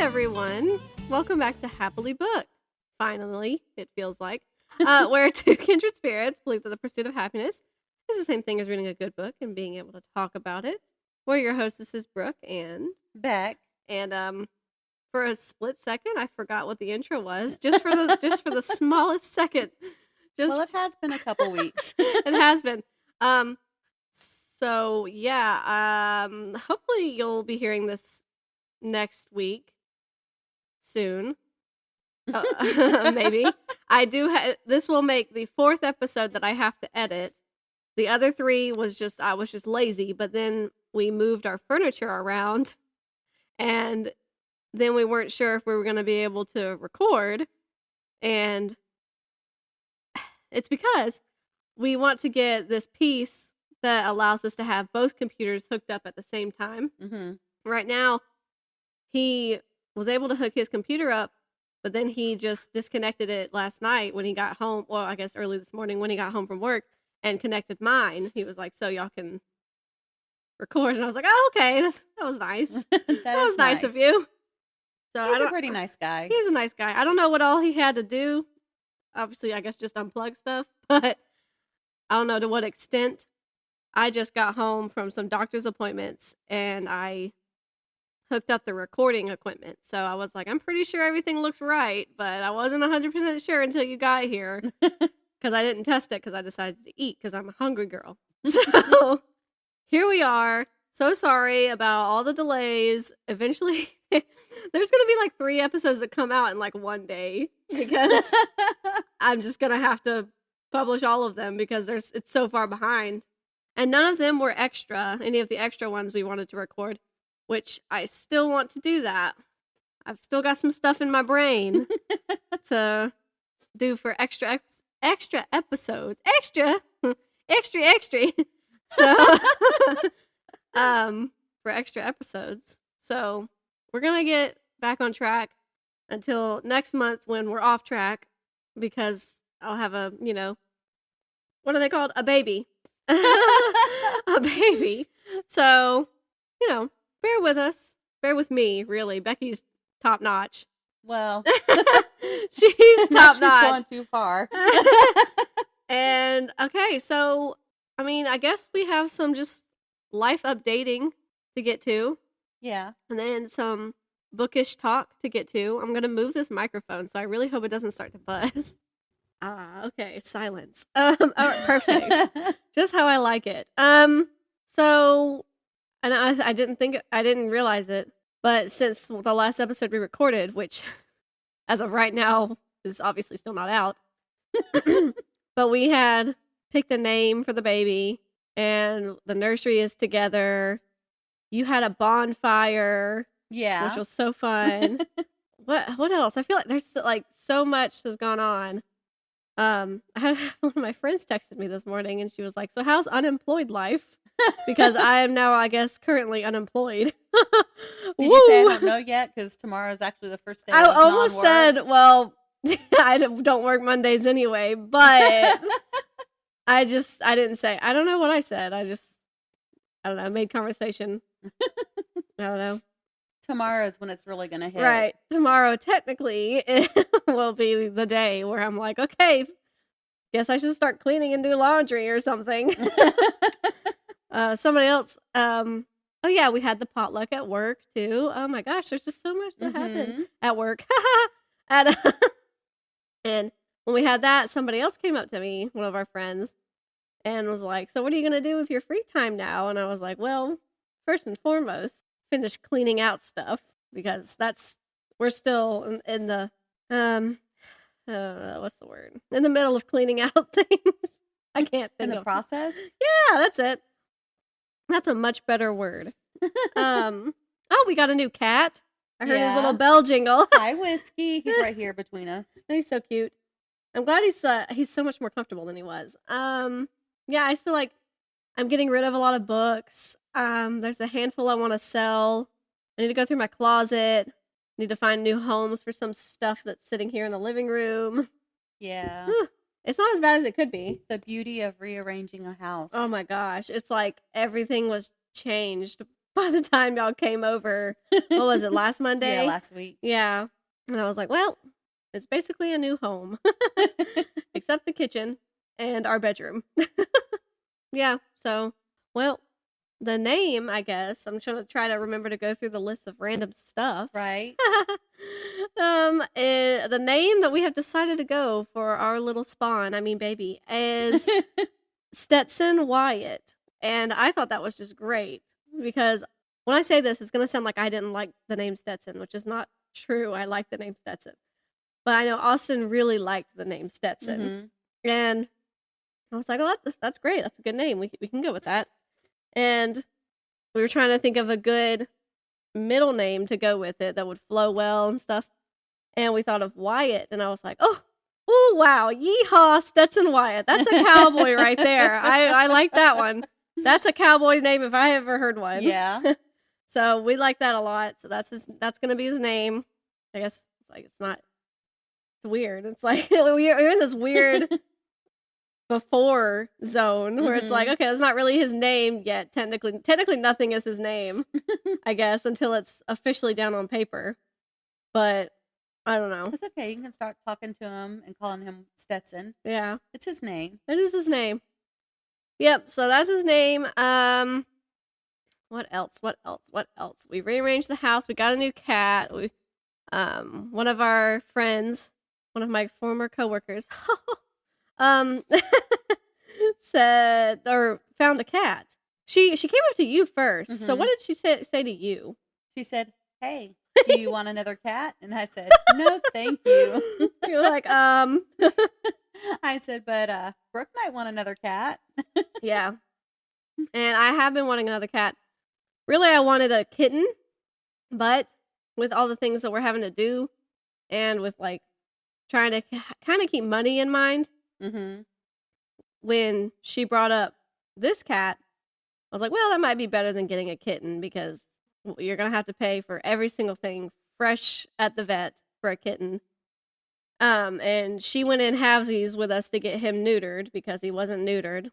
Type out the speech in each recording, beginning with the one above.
everyone. Welcome back to Happily Booked. Finally, it feels like. Where two kindred spirits believe that the pursuit of happiness is the same thing as reading a good book and being able to talk about it. We're your hostesses, Brooke and Beck. And for a split second, I forgot what the intro was. Just for the smallest second. Well, it has been a couple weeks. It has been. So yeah. Hopefully you'll be hearing this next week. Soon. Maybe. I do. This will make the 4th episode that I have to edit. The other 3 was I was just lazy, but then we moved our furniture around, and then we weren't sure if we were going to be able to record, and it's because we want to get this piece that allows us to have both computers hooked up at the same time. Mm-hmm. Right now, he was able to hook his computer up, but then he just disconnected it last night when he got home. Well, I guess early this morning when he got home from work, and connected mine. He was like, so y'all can record. And I was like, oh, okay. That was nice. that was nice of you. So He's a pretty nice guy. He's a nice guy. I don't know what all he had to do. Obviously, I guess just unplug stuff. But I don't know to what extent. I just got home from some doctor's appointments, and I hooked up the recording equipment. So I was like, I'm pretty sure everything looks right, but I wasn't 100% sure until you got here because I didn't test it because I decided to eat because I'm a hungry girl. So here we are. So sorry about all the delays. Eventually, there's going to be like 3 episodes that come out in like one day because I'm just going to have to publish all of them because it's so far behind. And none of them were extra, any of the extra ones we wanted to record, which I still want to do that. I've still got some stuff in my brain to do for extra episodes. Extra. So, for extra episodes. So, we're going to get back on track until next month when we're off track because I'll have a, what are they called? A baby. A baby. So, bear with us. Bear with me, really. Becky's top notch. Well, she's top notch. She's gone too far. And okay, so I guess we have some just life updating to get to. Yeah. And then some bookish talk to get to. I'm gonna move this microphone, so I really hope it doesn't start to buzz. Okay, silence. All right, perfect. Just how I like it. So, and I didn't realize it, but since the last episode we recorded, which as of right now is obviously still not out, but we had picked a name for the baby, and the nursery is together. You had a bonfire, yeah, which was so fun. What else? I feel like there's like so much has gone on. I had one of my friends texted me this morning, and she was like, "So how's unemployed life?" Because I am now, I guess, currently unemployed. Did you say I don't know yet? Because tomorrow is actually the first day. I almost said, well, I don't work Mondays anyway, but I didn't say. I don't know what I said. I don't know. Made conversation. I don't know. Tomorrow is when it's really going to hit. Right. Tomorrow, technically, it will be the day where I'm like, okay, guess I should start cleaning and do laundry or something. Somebody else. Oh, yeah, we had the potluck at work, too. Oh, my gosh, there's just so much that happened at work. And when we had that, somebody else came up to me, one of our friends, and was like, so what are you going to do with your free time now? And I was like, well, first and foremost, finish cleaning out stuff because we're still in the what's the word, in the middle of cleaning out things. I can't think in the process. Yeah, that's it. That's a much better word. Oh, we got a new cat. I heard his little bell jingle. Hi, Whiskey. He's right here between us. He's so cute. I'm glad he's so much more comfortable than he was. Yeah, I still I'm getting rid of a lot of books. There's a handful I want to sell. I need to go through my closet. Need to find new homes for some stuff that's sitting here in the living room. Yeah. It's not as bad as it could be. The beauty of rearranging a house. Oh my gosh. It's like everything was changed by the time y'all came over. What was it, last Monday? Yeah, last week. Yeah. And I was like, well, it's basically a new home, except the kitchen and our bedroom. Yeah, so, well, the name, I guess, I'm trying to remember to go through the list of random stuff. Right. The name that we have decided to go for our little baby, is Stetson Wyatt. And I thought that was just great because when I say this, it's going to sound like I didn't like the name Stetson, which is not true. I like the name Stetson. But I know Austin really liked the name Stetson. Mm-hmm. And I was like, oh, that's great. That's a good name. We can go with that. And we were trying to think of a good middle name to go with it that would flow well and stuff. And we thought of Wyatt. And I was like, oh, wow. Yeehaw, Stetson Wyatt. That's a cowboy right there. I like that one. That's a cowboy name if I ever heard one. Yeah. So we like that a lot. So that's going to be his name. I guess it's weird. It's like we're in this weird before zone where it's like, okay, it's not really his name yet. Technically nothing is his name, I guess, until it's officially down on paper. But I don't know. It's okay. You can start talking to him and calling him Stetson. Yeah. It's his name. It is his name. Yep, so that's his name. What else? We rearranged the house. We got a new cat. One of our friends, one of my former coworkers, said or found a cat. She came up to you first. So what did she say to you? She said, "Hey, do you want another cat?" And I said, "No, thank you." You're like, I said, but Brooke might want another cat. Yeah. And I have been wanting another cat. Really, I wanted a kitten, but with all the things that we're having to do and with like trying to kind of keep money in mind, when she brought up this cat, I was like, well, that might be better than getting a kitten because you're going to have to pay for every single thing fresh at the vet for a kitten. And she went in halvesies with us to get him neutered because he wasn't neutered.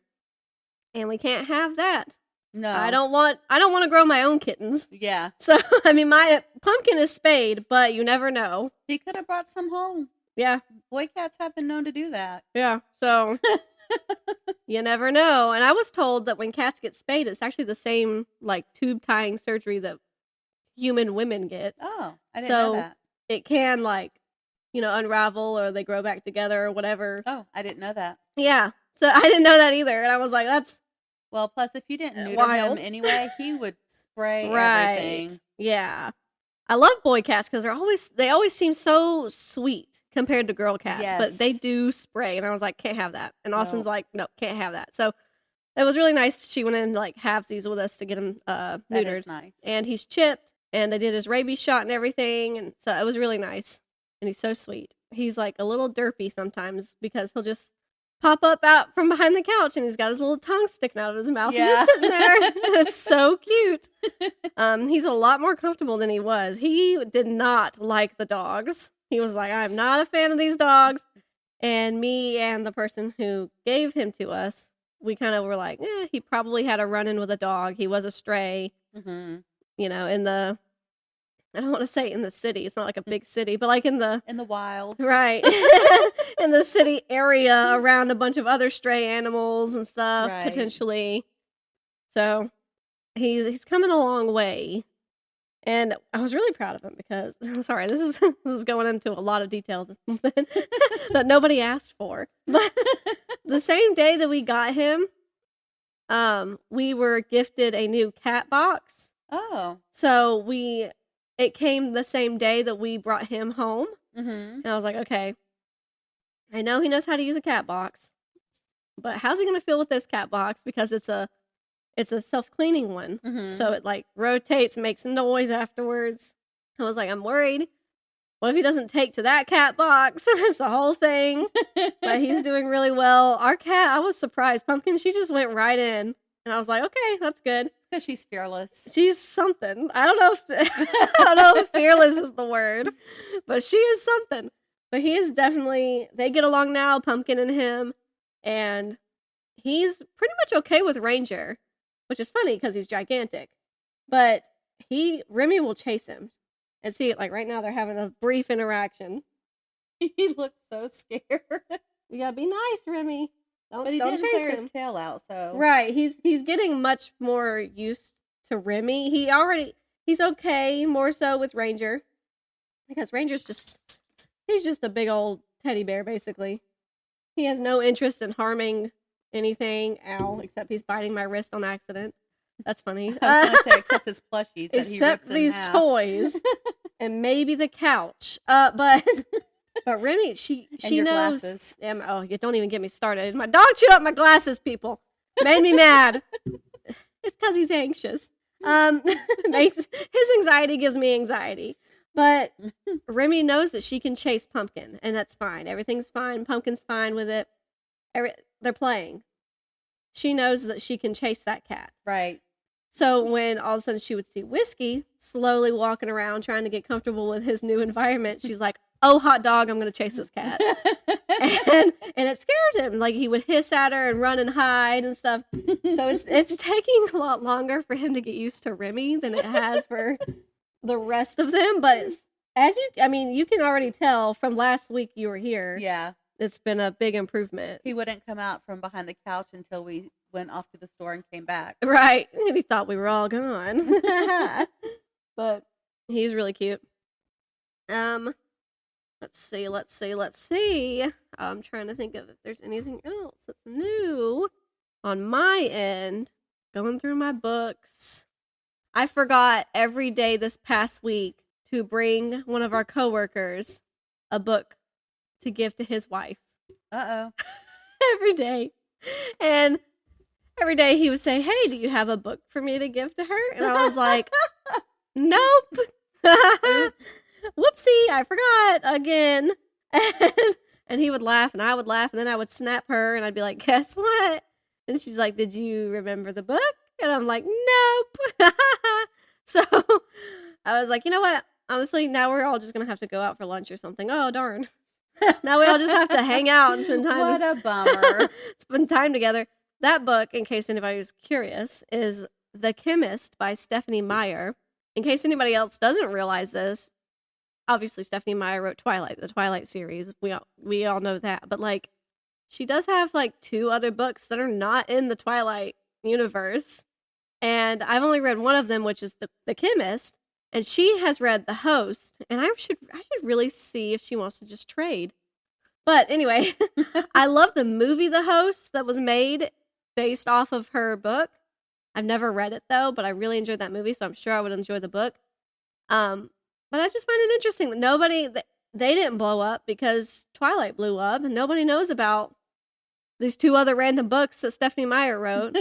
And we can't have that. No. I don't want to grow my own kittens. Yeah. So, I mean, my pumpkin is spayed, but you never know. He could have brought some home. Yeah. Boy cats have been known to do that. Yeah. So, you never know. And I was told that when cats get spayed, it's actually the same, like, tube tying surgery that human women get. Oh, I didn't know that. It can, like, unravel or they grow back together or whatever. Oh, I didn't know that. Yeah. So I didn't know that either. And I was like, that's well, plus if you didn't neuter wild. him anyway, he would spray everything. Yeah. I love boy cats because they always seem so sweet compared to girl cats. Yes. But they do spray. And I was like, can't have that. And Austin's like, no, can't have that. So it was really nice. She went in like halvesies with us to get him neutered. That is nice. And he's chipped and they did his rabies shot and everything. And so it was really nice. And he's so sweet. He's like a little derpy sometimes because he'll just pop up out from behind the couch and he's got his little tongue sticking out of his mouth. Yeah. He's just sitting there. It's so cute. He's a lot more comfortable than he was. He did not like the dogs. He was like, I'm not a fan of these dogs. And me and the person who gave him to us, we kind of were like, he probably had a run-in with a dog. He was a stray, in the... I don't want to say in the city. It's not like a big city, but like in the wilds. Right. In the city area around a bunch of other stray animals and stuff, Right. potentially. So he's coming a long way. And I was really proud of him because, sorry, this is going into a lot of detail that nobody asked for. But the same day that we got him, we were gifted a new cat box. Oh. So it came the same day that we brought him home. And I was like, okay, I know he knows how to use a cat box, but how's he going to feel with this cat box? Because it's a self-cleaning one. So it like rotates, makes noise afterwards. I was like, I'm worried. What if he doesn't take to that cat box? It's the whole thing. But he's doing really well. Our cat, I was surprised. Pumpkin, she just went right in. And I was like, okay, that's good. Because she's fearless. She's something. I don't know if fearless is the word, but she is something. But he is definitely, they get along now, Pumpkin and him, and he's pretty much okay with Ranger, which is funny because he's gigantic. But Remy will chase him. And see, like right now they're having a brief interaction. He looks so scared. You gotta be nice, Remy. But he don't didn't chase flare him. his tail out, so. Right, he's getting much more used to Remy. He's okay, more so with Ranger. Because Ranger's he's just a big old teddy bear, basically. He has no interest in harming anything, except he's biting my wrist on accident. That's funny. I was going to say, except his plushies that he rips in these half. toys, and maybe the couch. But Remy, she your knows. Glasses. You don't even get me started. My dog chewed up my glasses, people. Made me mad. It's because he's anxious. His anxiety gives me anxiety. But Remy knows that she can chase Pumpkin, and that's fine. Everything's fine. Pumpkin's fine with it. They're playing. She knows that she can chase that cat. Right. So when all of a sudden she would see Whiskey slowly walking around trying to get comfortable with his new environment, she's like, oh, hot dog, I'm going to chase this cat. and it scared him. Like, he would hiss at her and run and hide and stuff. So it's taking a lot longer for him to get used to Remy than it has for the rest of them. But you can already tell from last week you were here. Yeah. It's been a big improvement. He wouldn't come out from behind the couch until we went off to the store and came back. Right. And he thought we were all gone. But he's really cute. Let's see. I'm trying to think of if there's anything else that's new on my end. Going through my books. I forgot every day this past week to bring one of our coworkers a book to give to his wife. Uh-oh. Every day. And every day he would say, hey, do you have a book for me to give to her? And I was like, nope. Whoopsie, I forgot again. And he would laugh and I would laugh and then I would snap her and I'd be like, guess what? And she's like, did you remember the book? And I'm like, nope. So I was like, you know what? Honestly, now we're all just going to have to go out for lunch or something. Oh, darn. Now we all just have to hang out and spend time. What a bummer. Spend time together. That book, in case anybody's curious, is The Chemist by Stephenie Meyer. In case anybody else doesn't realize this, obviously Stephenie Meyer wrote Twilight, the Twilight series. We all know that. But, like, she does have, like, 2 other books that are not in the Twilight universe. And I've only read one of them, which is The Chemist. And she has read The Host, and I should really see if she wants to just trade. But anyway, I love the movie The Host that was made based off of her book. I've never read it though, but I really enjoyed that movie, so I'm sure I would enjoy the book. But I just find it interesting that they didn't blow up because Twilight blew up, and nobody knows about these 2 other random books that Stephenie Meyer wrote.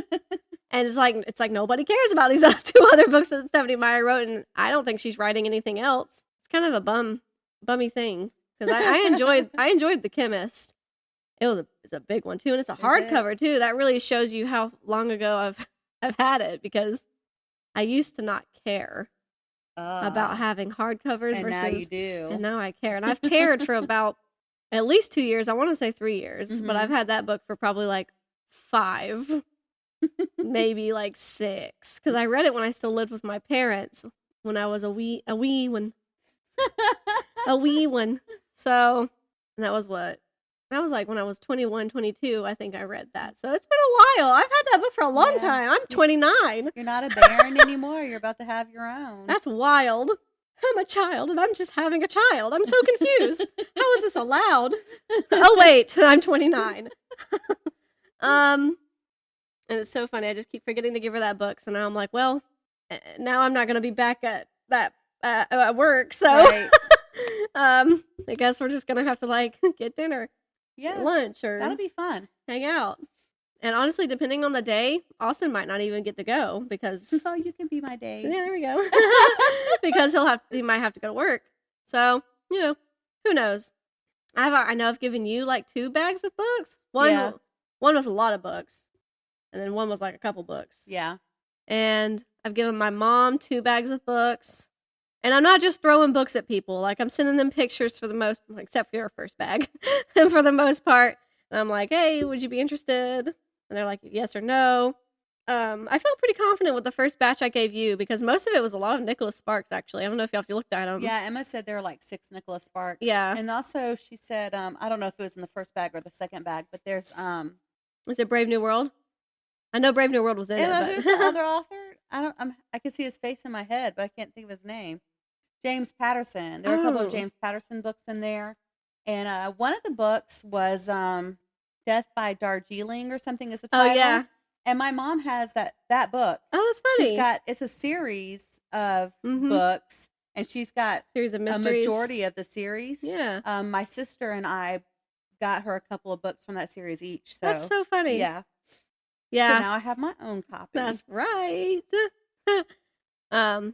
And it's like nobody cares about these 2 other books that Stephenie Meyer wrote, and I don't think she's writing anything else. It's kind of a bummy thing because I enjoyed The Chemist. It's a big one too, and it's a hardcover too. That really shows you how long ago I've had it because I used to not care about having hardcovers and versus now you do, and now I care, and I've cared for about at least 2 years. I want to say 3 years, but I've had that book for probably like 5. Maybe like 6, because I read it when I still lived with my parents when I was a wee one. So, and that was like when I was 21, 22, I think I read that. So it's been a while. I've had that book for a long time. I'm 29. You're not a baron anymore. You're about to have your own. That's wild. I'm a child and I'm just having a child. I'm so confused. How is this allowed? Oh wait, I'm 29. And it's so funny. I just keep forgetting to give her that book. So now I'm like, well, now I'm not going to be back at that at work. So Right. I guess we're just going to have to like get dinner, lunch, or that'll be fun. Hang out. And honestly, depending on the day, Austin might not even get to go because So you can be my date. yeah, there we go. Because he might have to go to work. So who knows? I know I've given you like 2 bags of books. One was a lot of books. And then one was like a couple books. Yeah. And I've given my mom 2 bags of books. And I'm not just throwing books at people. Like, I'm sending them pictures for the most, except for your first bag. And for the most part. And I'm like, hey, would you be interested? And they're like, yes or no. I felt pretty confident with the first batch I gave you because most of it was a lot of Nicholas Sparks, actually. I don't know if you looked at them. Yeah, Emma said there were like 6 Nicholas Sparks. Yeah. And also she said, I don't know if it was in the first bag or the second bag, but there's Was it Brave New World? I know Brave New World was in Emma, it. But... who's the other author? I can see his face in my head, but I can't think of his name. James Patterson. There were a couple of James Patterson books in there. And one of the books was Death by Darjeeling or something is the title. Oh, yeah. And my mom has that book. Oh, that's funny. It's a series of books, and she's got series of mysteries. A majority of the series. Yeah. My sister and I got her a couple of books from that series each. So that's so funny. Yeah. Yeah. So now I have my own copy. That's right. I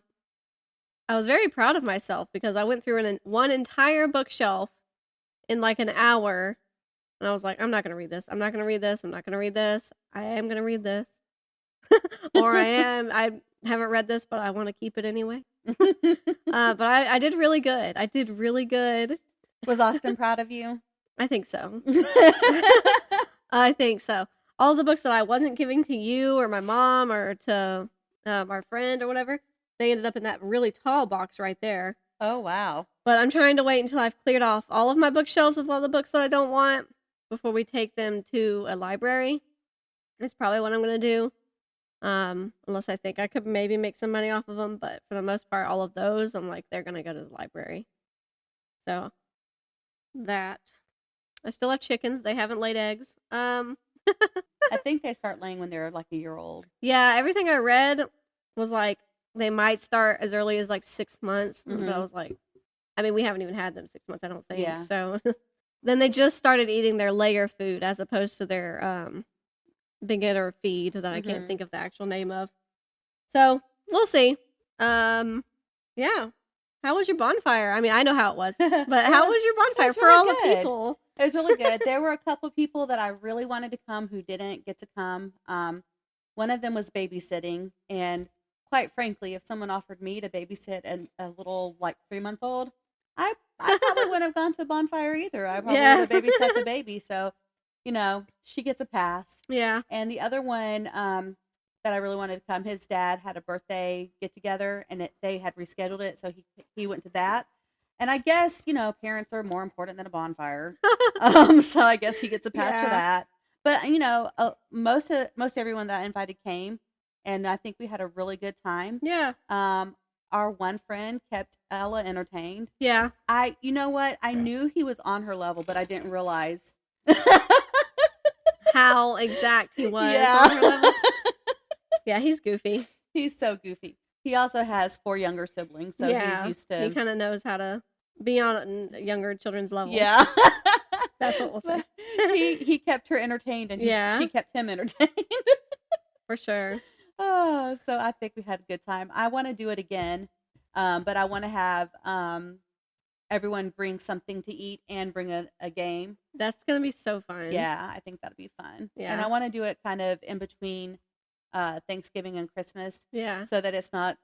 was very proud of myself because I went through one entire bookshelf in like an hour. And I was like, I'm not going to read this. I'm not going to read this. I'm not going to read this. I am going to read this. Or I haven't read this, but I want to keep it anyway. But I did really good. I did really good. Was Austin proud of you? I think so. I think so. All the books that I wasn't giving to you or my mom or to our friend or whatever, they ended up in that really tall box right there. Oh, wow. But I'm trying to wait until I've cleared off all of my bookshelves with all the books that I don't want before we take them to a library. That's probably what I'm going to do. Unless I think I could maybe make some money off of them. But for the most part, all of those, I'm like, they're going to go to the library. So, that. I still have chickens. They haven't laid eggs. I think they start laying when they're like a year old. Yeah, everything I read was like, they might start as early as like 6 months. But I was like, I mean, we haven't even had them 6 months, I don't think. Yeah. So then they just started eating their layer food as opposed to their beginner feed that I can't think of the actual name of. So we'll see. Yeah. How was your bonfire? I mean, I know how it was, but how was your bonfire for all the people? It was really good. There were a couple of people that I really wanted to come who didn't get to come. One of them was babysitting, and quite frankly, if someone offered me to babysit a little like 3-month-old, I probably wouldn't have gone to a bonfire either. I probably would have babysat the baby. So, she gets a pass. Yeah. And the other one that I really wanted to come, his dad had a birthday get together, and they had rescheduled it, so he went to that. And I guess parents are more important than a bonfire. So I guess he gets a pass for that. But most everyone that I invited came, and I think we had a really good time. Yeah. Our one friend kept Ella entertained. Yeah. You know what? I knew he was on her level, but I didn't realize how exact he was on her level. Yeah, he's goofy. He's so goofy. He also has 4 younger siblings, so he's used to. He kind of knows how to be on younger children's levels. Yeah. That's what we'll say. He kept her entertained, and she kept him entertained. For sure. Oh, so I think we had a good time. I want to do it again, but I want to have everyone bring something to eat and bring a game. That's going to be so fun. Yeah, I think that'll be fun. Yeah. And I want to do it kind of in between Thanksgiving and Christmas. Yeah. So that it's not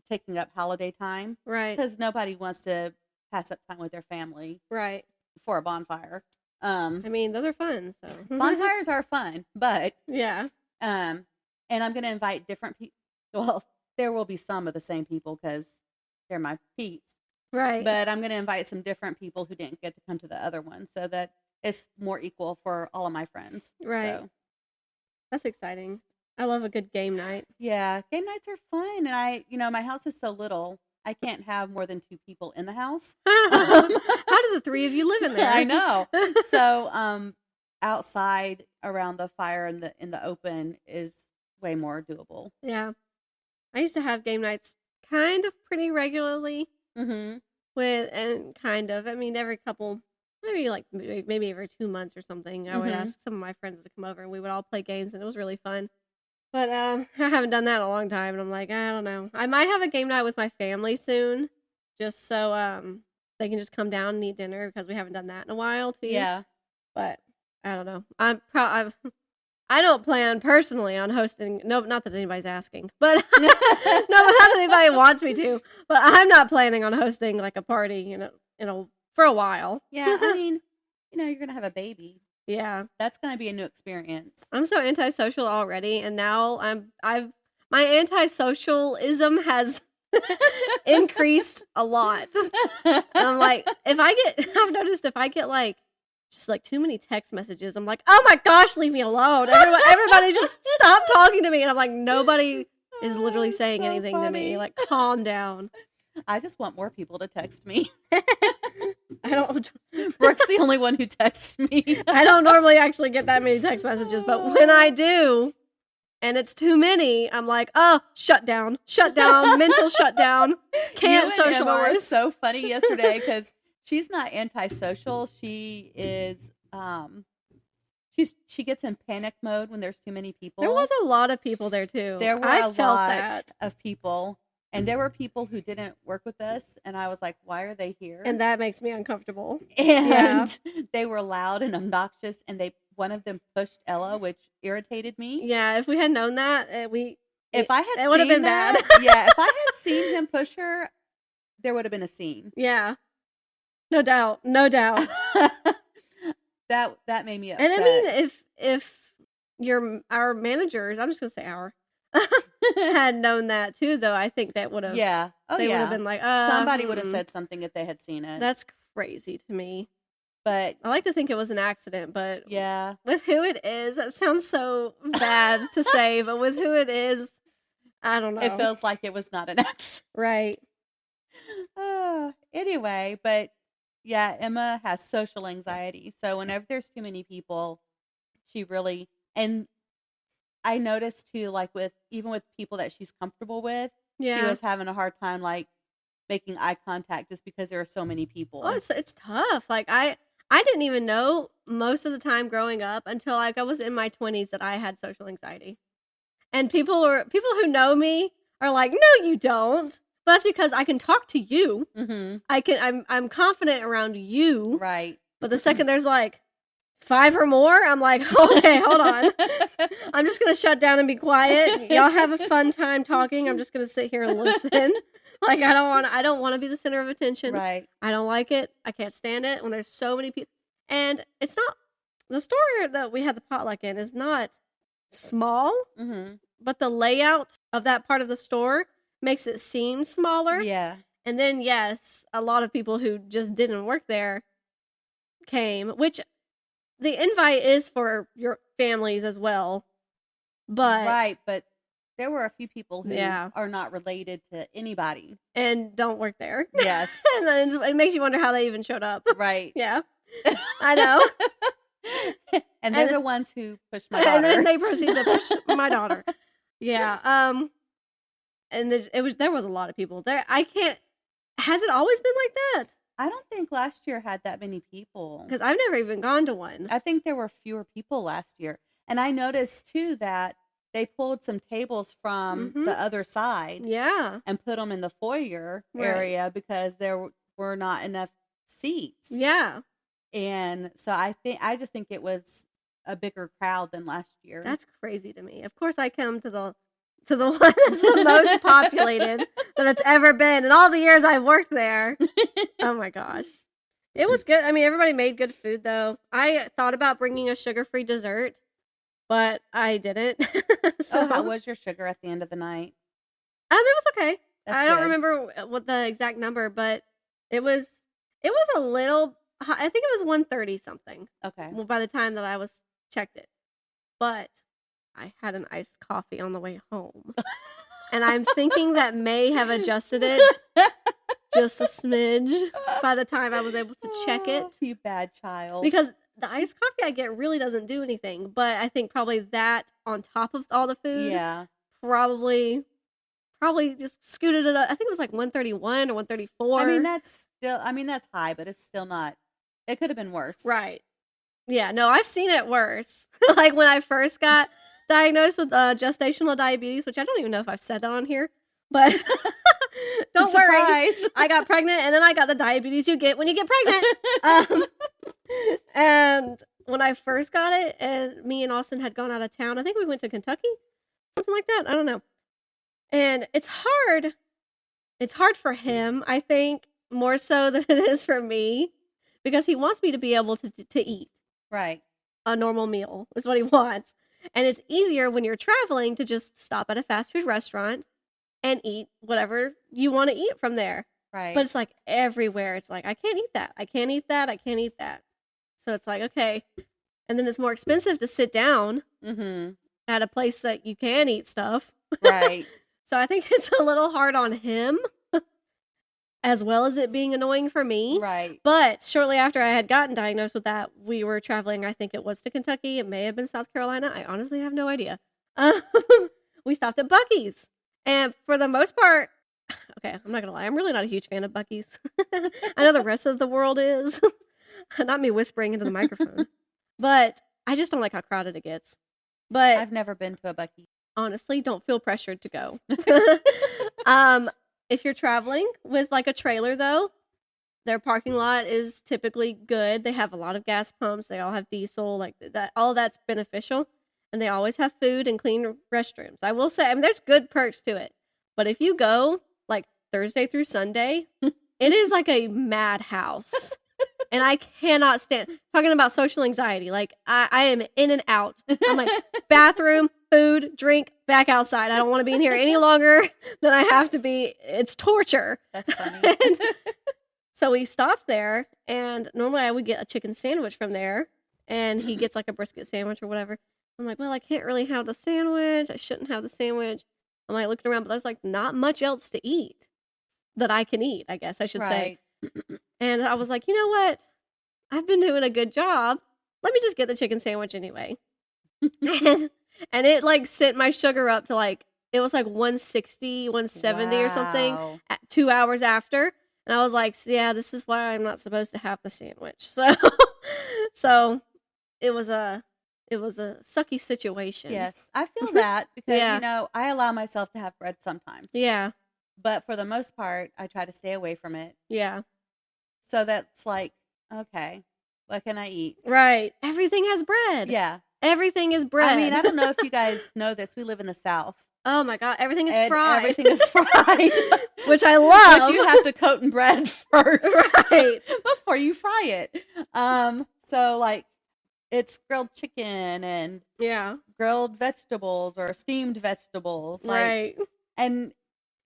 taking up holiday time. Right. Because nobody wants to pass up time with their family. Right. For a bonfire. I mean, those are fun. So bonfires are fun, but yeah. And I'm going to invite different people. Well, there will be some of the same people because they're my peeps. Right. But I'm going to invite some different people who didn't get to come to the other one so that it's more equal for all of my friends. Right. So. That's exciting. I love a good game night. Yeah. Game nights are fun. And my house is so little. I can't have more than 2 people in the house. How do the 3 of you live in there? I know. So, outside around the fire in the open is way more doable. Yeah. I used to have game nights kind of pretty regularly. Mm-hmm. I mean, every couple, maybe every 2 months or something, I would ask some of my friends to come over and we would all play games, and it was really fun. But I haven't done that in a long time, and I'm like, I don't know. I might have a game night with my family soon, just so they can just come down and eat dinner, because we haven't done that in a while too. Yeah. But I don't know. I don't plan personally on hosting. No, not that anybody's asking, but no, not that anybody wants me to. But I'm not planning on hosting like a party, for a while. Yeah, I mean, you're gonna have a baby. Yeah. That's going to be a new experience. I'm so antisocial already, and now my antisocialism has increased a lot. And I'm like, I've noticed if I get like just like too many text messages, I'm like, oh my gosh, leave me alone. Everybody just stop talking to me. And I'm like, nobody is literally saying so anything funny. to me. Like, calm down. I just want more people to text me. I don't. Brooke's the only one who texts me. I don't normally actually get that many text messages, but when I do, and it's too many, I'm like, oh, shut down, mental shutdown. Can't you and Emma were socialize. so funny yesterday because she's not antisocial. She is. She gets in panic mode when there's too many people. There was a lot of people there too. There were I a felt lot that. of people. And there were people who didn't work with us, and I was like, why are they here? And that makes me uncomfortable. And they were loud and obnoxious, and one of them pushed Ella, which irritated me. Yeah, if we had known that, it would have been bad. Yeah, if I had seen him push her, there would have been a scene. Yeah. No doubt. That made me upset. And I mean, if our managers, I'm just going to say our, had known that too, though, I think that would have. Yeah. They would have been like, somebody would have said something if they had seen it. That's crazy to me. But I like to think it was an accident, but yeah, with who it is, that sounds so bad to say, but with who it is, I don't know. It feels like it was not an accident. Right. Anyway, but yeah, Emma has social anxiety. So whenever there's too many people, she really, and I noticed too, like even with people that she's comfortable with, she was having a hard time like making eye contact just because there are so many people. Oh, it's tough. Like I didn't even know most of the time growing up until like I was in my 20s that I had social anxiety. And people who know me are like, "No, you don't." But that's because I can talk to you. Mm-hmm. I'm confident around you. Right. But the second there's like 5 or more, I'm like, okay, hold on. I'm just going to shut down and be quiet. Y'all have a fun time talking. I'm just going to sit here and listen. Like, I don't want to be the center of attention. Right. I don't like it. I can't stand it when there's so many people. And it's not, the store that we had the potluck in is not small, but the layout of that part of the store makes it seem smaller. Yeah. And then, yes, a lot of people who just didn't work there came, which the invite is for your families as well. But right, but there were a few people who are not related to anybody. And don't work there. Yes. And then it makes you wonder how they even showed up. Right. Yeah. I know. And they're the ones who pushed my daughter. And then they proceed to push my daughter. Yeah. And there was a lot of people there. Has it always been like that? I don't think last year had that many people. Because I've never even gone to one. I think there were fewer people last year. And I noticed, too, that they pulled some tables from the other side. Yeah. And put them in the foyer area because there were not enough seats. Yeah. And so I just think it was a bigger crowd than last year. That's crazy to me. Of course, I come to the one that's the most populated that it's ever been in all the years I've worked there. Oh my gosh. It was good. I mean, everybody made good food though. I thought about bringing a sugar-free dessert, but I didn't. So how was your sugar at the end of the night? It was okay. That's I don't good. remember what the exact number, but it was a little high. I think it was 130 something. Okay. Well, by the time that I was checked it. But I had an iced coffee on the way home. And I'm thinking that may have adjusted it just a smidge by the time I was able to check it. You bad child. Because the iced coffee I get really doesn't do anything. But I think probably that on top of all the food. Yeah. Probably just scooted it up. I think it was like 131 or 134. I mean, that's high, but it's still not. It could have been worse. Right. Yeah, no, I've seen it worse. Like when I first got diagnosed with gestational diabetes, which I don't even know if I've said that on here, but don't worry. I got pregnant and then I got the diabetes you get when you get pregnant. And when I first got it, and me and Austin had gone out of town, I think we went to Kentucky, something like that. I don't know. And it's hard. It's hard for him, I think, more so than it is for me, because he wants me to be able to eat. Right. a normal meal is what he wants. And it's easier when you're traveling to just stop at a fast food restaurant and eat whatever you want to eat from there. Right. But it's like everywhere. It's like, I can't eat that. I can't eat that. I can't eat that. So it's like, okay. And then it's more expensive to sit down at a place that you can eat stuff. Right. So I think it's a little hard on him, as well as it being annoying for me. Right. But shortly after I had gotten diagnosed with that, we were traveling. I think it was to Kentucky. It may have been South Carolina. I honestly have no idea. We stopped at Buc-ee's. And for the most part, okay, I'm not going to lie. I'm really not a huge fan of Buc-ee's. I know the rest of the world is. Not me whispering into the microphone. But I just don't like how crowded it gets. But I've never been to a Buc-ee's. Honestly, don't feel pressured to go. If you're traveling with like a trailer, though, their parking lot is typically good. They have a lot of gas pumps. They all have diesel, like that. All that's beneficial, and they always have food and clean restrooms. I will say, I mean, there's good perks to it. But if you go like Thursday through Sunday, it is like a madhouse. And I cannot stand talking about social anxiety. Like I am in and out. I'm like bathroom, food, drink, back outside. I don't want to be in here any longer than I have to be. It's torture. That's funny. And so we stopped there, and normally I would get a chicken sandwich from there, and he gets like a brisket sandwich or whatever. I'm like, well, I can't really have the sandwich. I shouldn't have the sandwich. I'm like looking around, but there's like not much else to eat that I can eat, I guess I should say. And I was like, you know what? I've been doing a good job. Let me just get the chicken sandwich anyway. and it like sent my sugar up to like, it was like 160, 170 or something at 2 hours after. And I was like, yeah, this is why I'm not supposed to have the sandwich. So it was a sucky situation. Yes, I feel that because, you know, I allow myself to have bread sometimes. Yeah. But for the most part, I try to stay away from it. Yeah. So that's like, okay, what can I eat? Right. Everything has bread. Yeah. Everything is bread. I mean, I don't know if you guys know this. We live in the South. Oh my God. Everything is fried. Everything is fried. Which I love. But you have to coat in bread first. Right. Before you fry it. So like it's grilled chicken and grilled vegetables or steamed vegetables. Like, right. And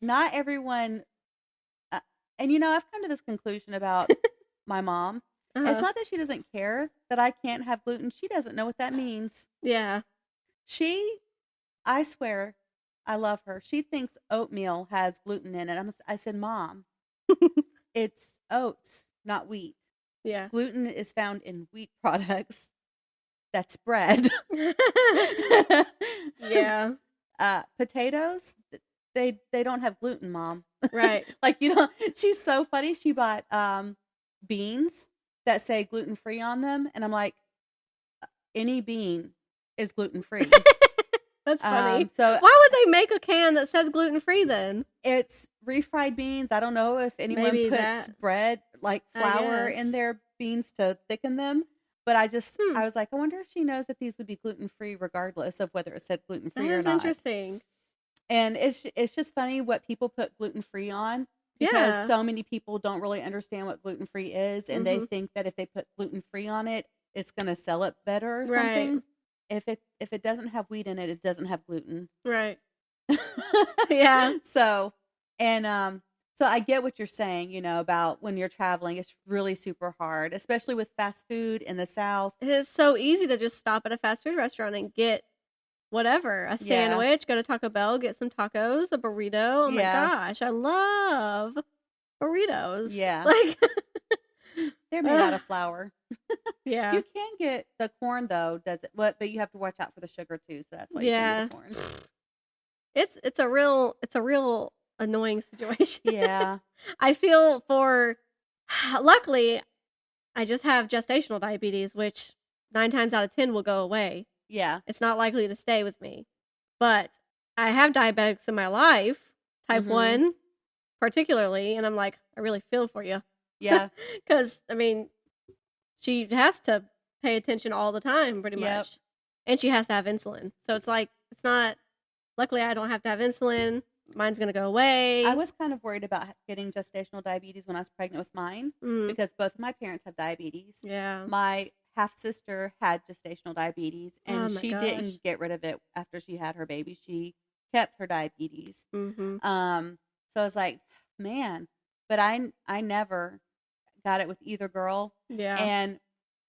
not everyone, and you know, I've come to this conclusion about my mom. It's not that she doesn't care that I can't have gluten. She doesn't know what that means. Yeah. I swear, I love her. She thinks oatmeal has gluten in it. I said, Mom, it's oats, not wheat. Yeah. Gluten is found in wheat products. That's bread. Yeah. Potatoes, they don't have gluten, Mom. Right. Like, you know, she's so funny. She bought beans that say gluten-free on them. And I'm like, any bean is gluten-free. That's funny. So why would they make a can that says gluten-free then? It's refried beans. I don't know if anyone puts bread, like flour in their beans to thicken them. But I was like, I wonder if she knows that these would be gluten-free regardless of whether it said gluten-free or not. That's interesting. And it's just funny what people put gluten-free on because so many people don't really understand what gluten-free is. And they think that if they put gluten-free on it, it's going to sell it better or something. If it doesn't have wheat in it, it doesn't have gluten. Right. Yeah. So I get what you're saying, you know, about when you're traveling, it's really super hard, especially with fast food in the South. It is so easy to just stop at a fast food restaurant and get whatever, a sandwich, go to Taco Bell, get some tacos, a burrito. Oh my gosh, I love burritos. Yeah. Like they're made out of flour. Yeah. You can get the corn though, but you have to watch out for the sugar too, so that's why you can get the corn. It's a real annoying situation. Yeah. I feel luckily I just have gestational diabetes, which 9 times out of 10 will go away. Yeah. It's not likely to stay with me. But I have diabetics in my life, type 1 particularly, and I'm like, I really feel for you. Yeah. Because, I mean, she has to pay attention all the time pretty much. And she has to have insulin. So it's like, it's not, luckily I don't have to have insulin. Mine's going to go away. I was kind of worried about getting gestational diabetes when I was pregnant with mine because both of my parents have diabetes. Yeah. My half-sister had gestational diabetes, and my she gosh. didn't get rid of it after she had her baby. She kept her diabetes. Mm-hmm. So I was like, man, but I never got it with either girl. Yeah. And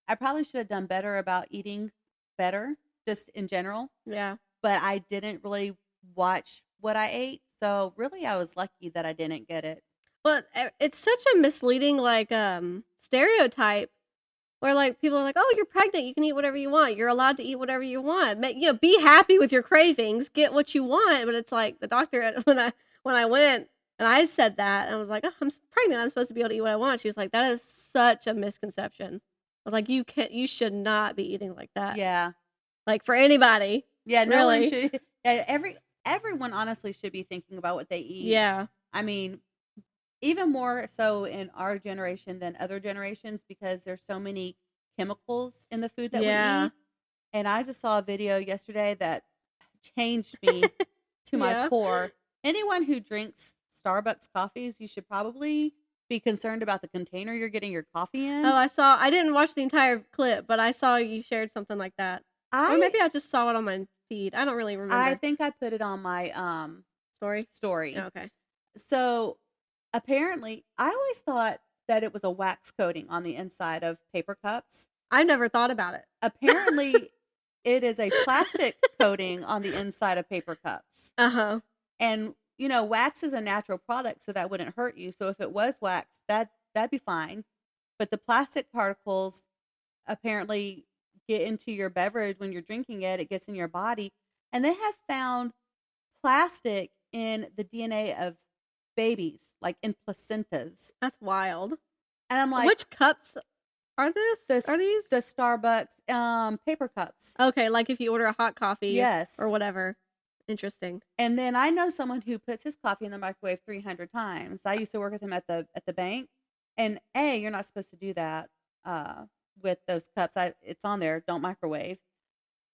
I probably should have done better about eating better, just in general. Yeah. But I didn't really watch what I ate. So really, I was lucky that I didn't get it. But it's such a misleading, like, stereotype where, like, people are like, oh, you're pregnant, you can eat whatever you want. You're allowed to eat whatever you want. Be happy with your cravings, get what you want. But it's like the doctor, when I went and I said that, and I was like, oh, I'm pregnant, I'm supposed to be able to eat what I want. She was like, that is such a misconception. I was like, you should not be eating like that. Yeah. Like, for anybody. Yeah, no really. one should. Yeah, everyone honestly should be thinking about what they eat. Yeah. I mean, even more so in our generation than other generations, because there's so many chemicals in the food that we eat. And I just saw a video yesterday that changed me to my core. Anyone who drinks Starbucks coffees, you should probably be concerned about the container you're getting your coffee in. Oh, I didn't watch the entire clip, but I saw you shared something like that. Or maybe I just saw it on my feed. I don't really remember. I think I put it on my story. Oh, okay. So apparently, I always thought that it was a wax coating on the inside of paper cups. I never thought about it. Apparently, it is a plastic coating on the inside of paper cups. Uh-huh. And, wax is a natural product, so that wouldn't hurt you. So if it was wax, that'd be fine. But the plastic particles apparently get into your beverage when you're drinking it. It gets in your body. And they have found plastic in the DNA of babies, like in placentas. That's wild. And I'm like, which cups are these? The Starbucks paper cups. Okay, like if you order a hot coffee. Yes. Or whatever. Interesting. And then I know someone who puts his coffee in the microwave 300 times. I used to work with him at the bank. And you're not supposed to do that with those cups. It's on there, don't microwave.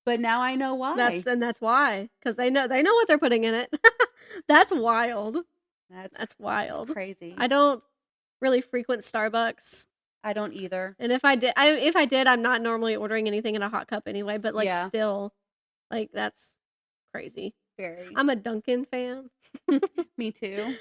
But now I know why. That's why, because they know what they're putting in it. That's wild. That's wild. It's crazy. I don't really frequent Starbucks. I don't either. And if I did, I'm not normally ordering anything in a hot cup anyway. But still, like, that's crazy. Very. I'm a Dunkin' fan. Me too.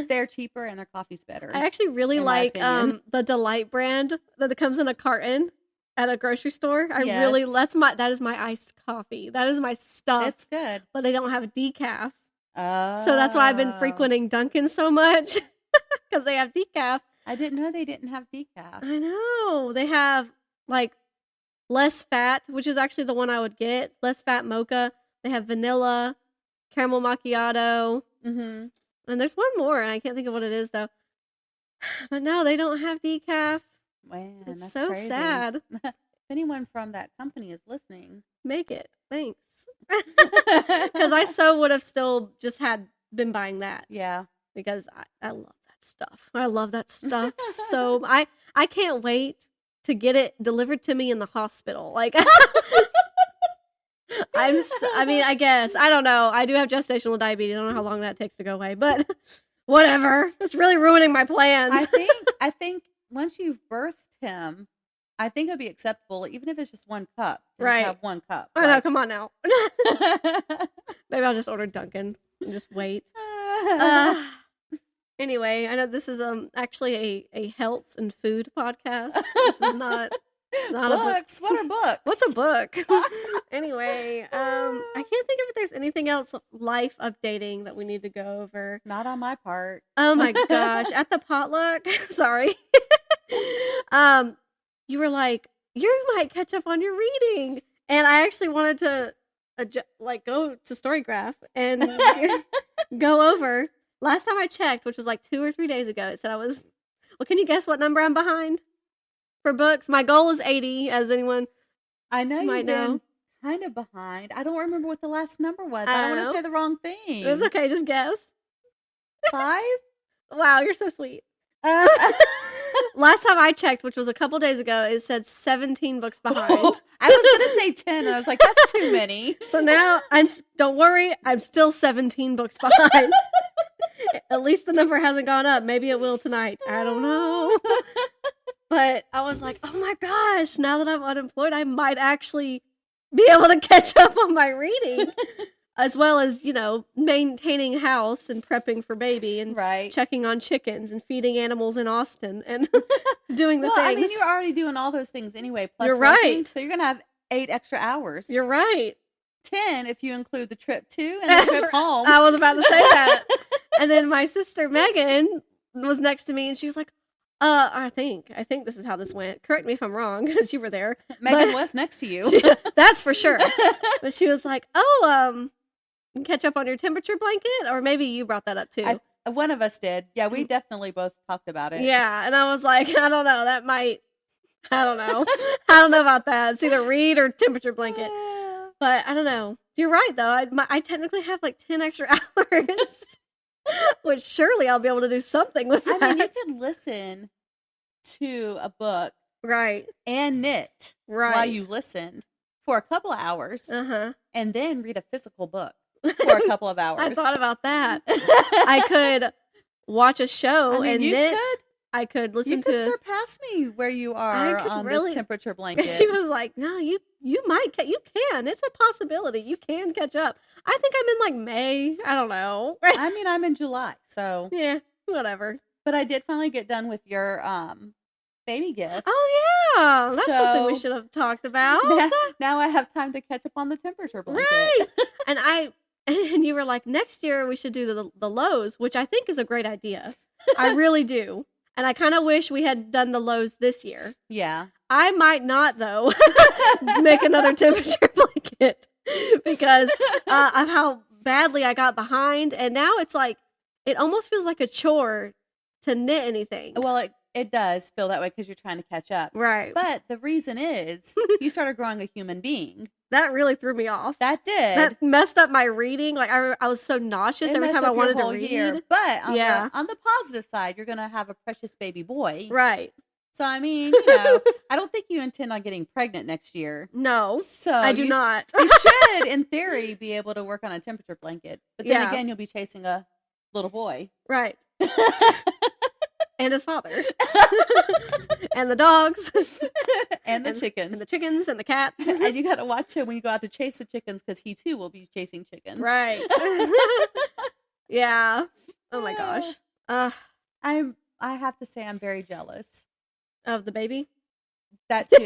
They're cheaper and their coffee's better. I actually really like the Delight brand that comes in a carton at a grocery store. That is my iced coffee. That is my stuff. It's good. But they don't have decaf. Oh. So that's why I've been frequenting Dunkin' so much, because they have decaf. I didn't know they didn't have decaf. I know. They have like less fat, which is actually the one I would get. Less fat mocha. They have vanilla, caramel macchiato. Mm-hmm. And there's one more, and I can't think of what it is, though. But no, they don't have decaf. Man, it's that's so crazy. sad. If anyone from that company is listening, make it. Thanks. Because I would have still just been buying that. Yeah. Because I love that stuff. I love that stuff. So I can't wait to get it delivered to me in the hospital. Like, I guess. I don't know. I do have gestational diabetes. I don't know how long that takes to go away, but whatever. It's really ruining my plans. I think once you've birthed him, I think it'd be acceptable, even if it's just one cup. Right. Just have one cup. Oh, no, come on now. Maybe I'll just order Dunkin' and just wait. Anyway, I know this is actually a health and food podcast. This is not books. What are books? What's a book? Anyway, I can't think if there's anything else life updating that we need to go over. Not on my part. Oh my gosh. At the potluck, sorry. You were like, you might catch up on your reading. And I actually wanted to go to Storygraph and go over. Last time I checked, which was like 2 or 3 days ago, it said can you guess what number I'm behind for books? My goal is 80, as anyone I know might you've been kind of behind. I don't remember what the last number was. I don't want to say the wrong thing. It's okay, just guess. 5? Wow, you're so sweet. Last time I checked, which was a couple days ago, it said 17 books behind. I was going to say 10, and I was like, that's too many. So now, don't worry, I'm still 17 books behind. At least the number hasn't gone up. Maybe it will tonight. I don't know. But I was like, oh my gosh, now that I'm unemployed, I might actually be able to catch up on my reading. As well as, maintaining house and prepping for baby and checking on chickens and feeding animals in Austin and doing the things. I mean, you're already doing all those things anyway. Plus you're working, right. So you're going to have 8 extra hours. You're right. 10 if you include the trip to and the trip home. I was about to say that. And then my sister Megan was next to me and she was like, I think this is how this went. Correct me if I'm wrong, because you were there. Megan was next to you. That's for sure. But she was like, catch up on your temperature blanket? Or maybe you brought that up too. One of us did. Yeah, we definitely both talked about it. Yeah, and I was like, I don't know. That might, I don't know. I don't know about that. It's either read or temperature blanket. But I don't know. You're right, though. I technically have like 10 extra hours. Which surely I'll be able to do something with that. I mean, you could listen to a book. Right. And knit. Right. While you listened for a couple of hours. Uh-huh. And then read a physical book for a couple of hours. I thought about that. I could watch a show and knit. I could listen to... You could surpass me where you are on this temperature blanket. She was like, no, you might, you can. It's a possibility. You can catch up. I think I'm in like May. I don't know. I mean, I'm in July, so... Yeah, whatever. But I did finally get done with your baby gift. Oh, yeah. That's something we should have talked about. Now I have time to catch up on the temperature blanket. Right. And you were like, next year we should do the lows, which I think is a great idea. I really do. And I kind of wish we had done the lows this year. Yeah. I might not, though, make another temperature blanket because of how badly I got behind. And now it's like, it almost feels like a chore to knit anything. Well, it does feel that way because you're trying to catch up. Right. But the reason is you started growing a human being. That really threw me off. That did. That messed up my reading. Like I was so nauseous every time I wanted to read. Year. But on the positive side, you're going to have a precious baby boy. Right. So, I mean, I don't think you intend on getting pregnant next year. No. So I do not. You should, in theory, be able to work on a temperature blanket. But then again, you'll be chasing a little boy. Right. And his father. And the dogs. And the chickens. And the chickens and the cats. And you got to watch him when you go out to chase the chickens because he too will be chasing chickens. Right. Yeah. Oh my gosh. I have to say I'm very jealous. Of the baby? That too.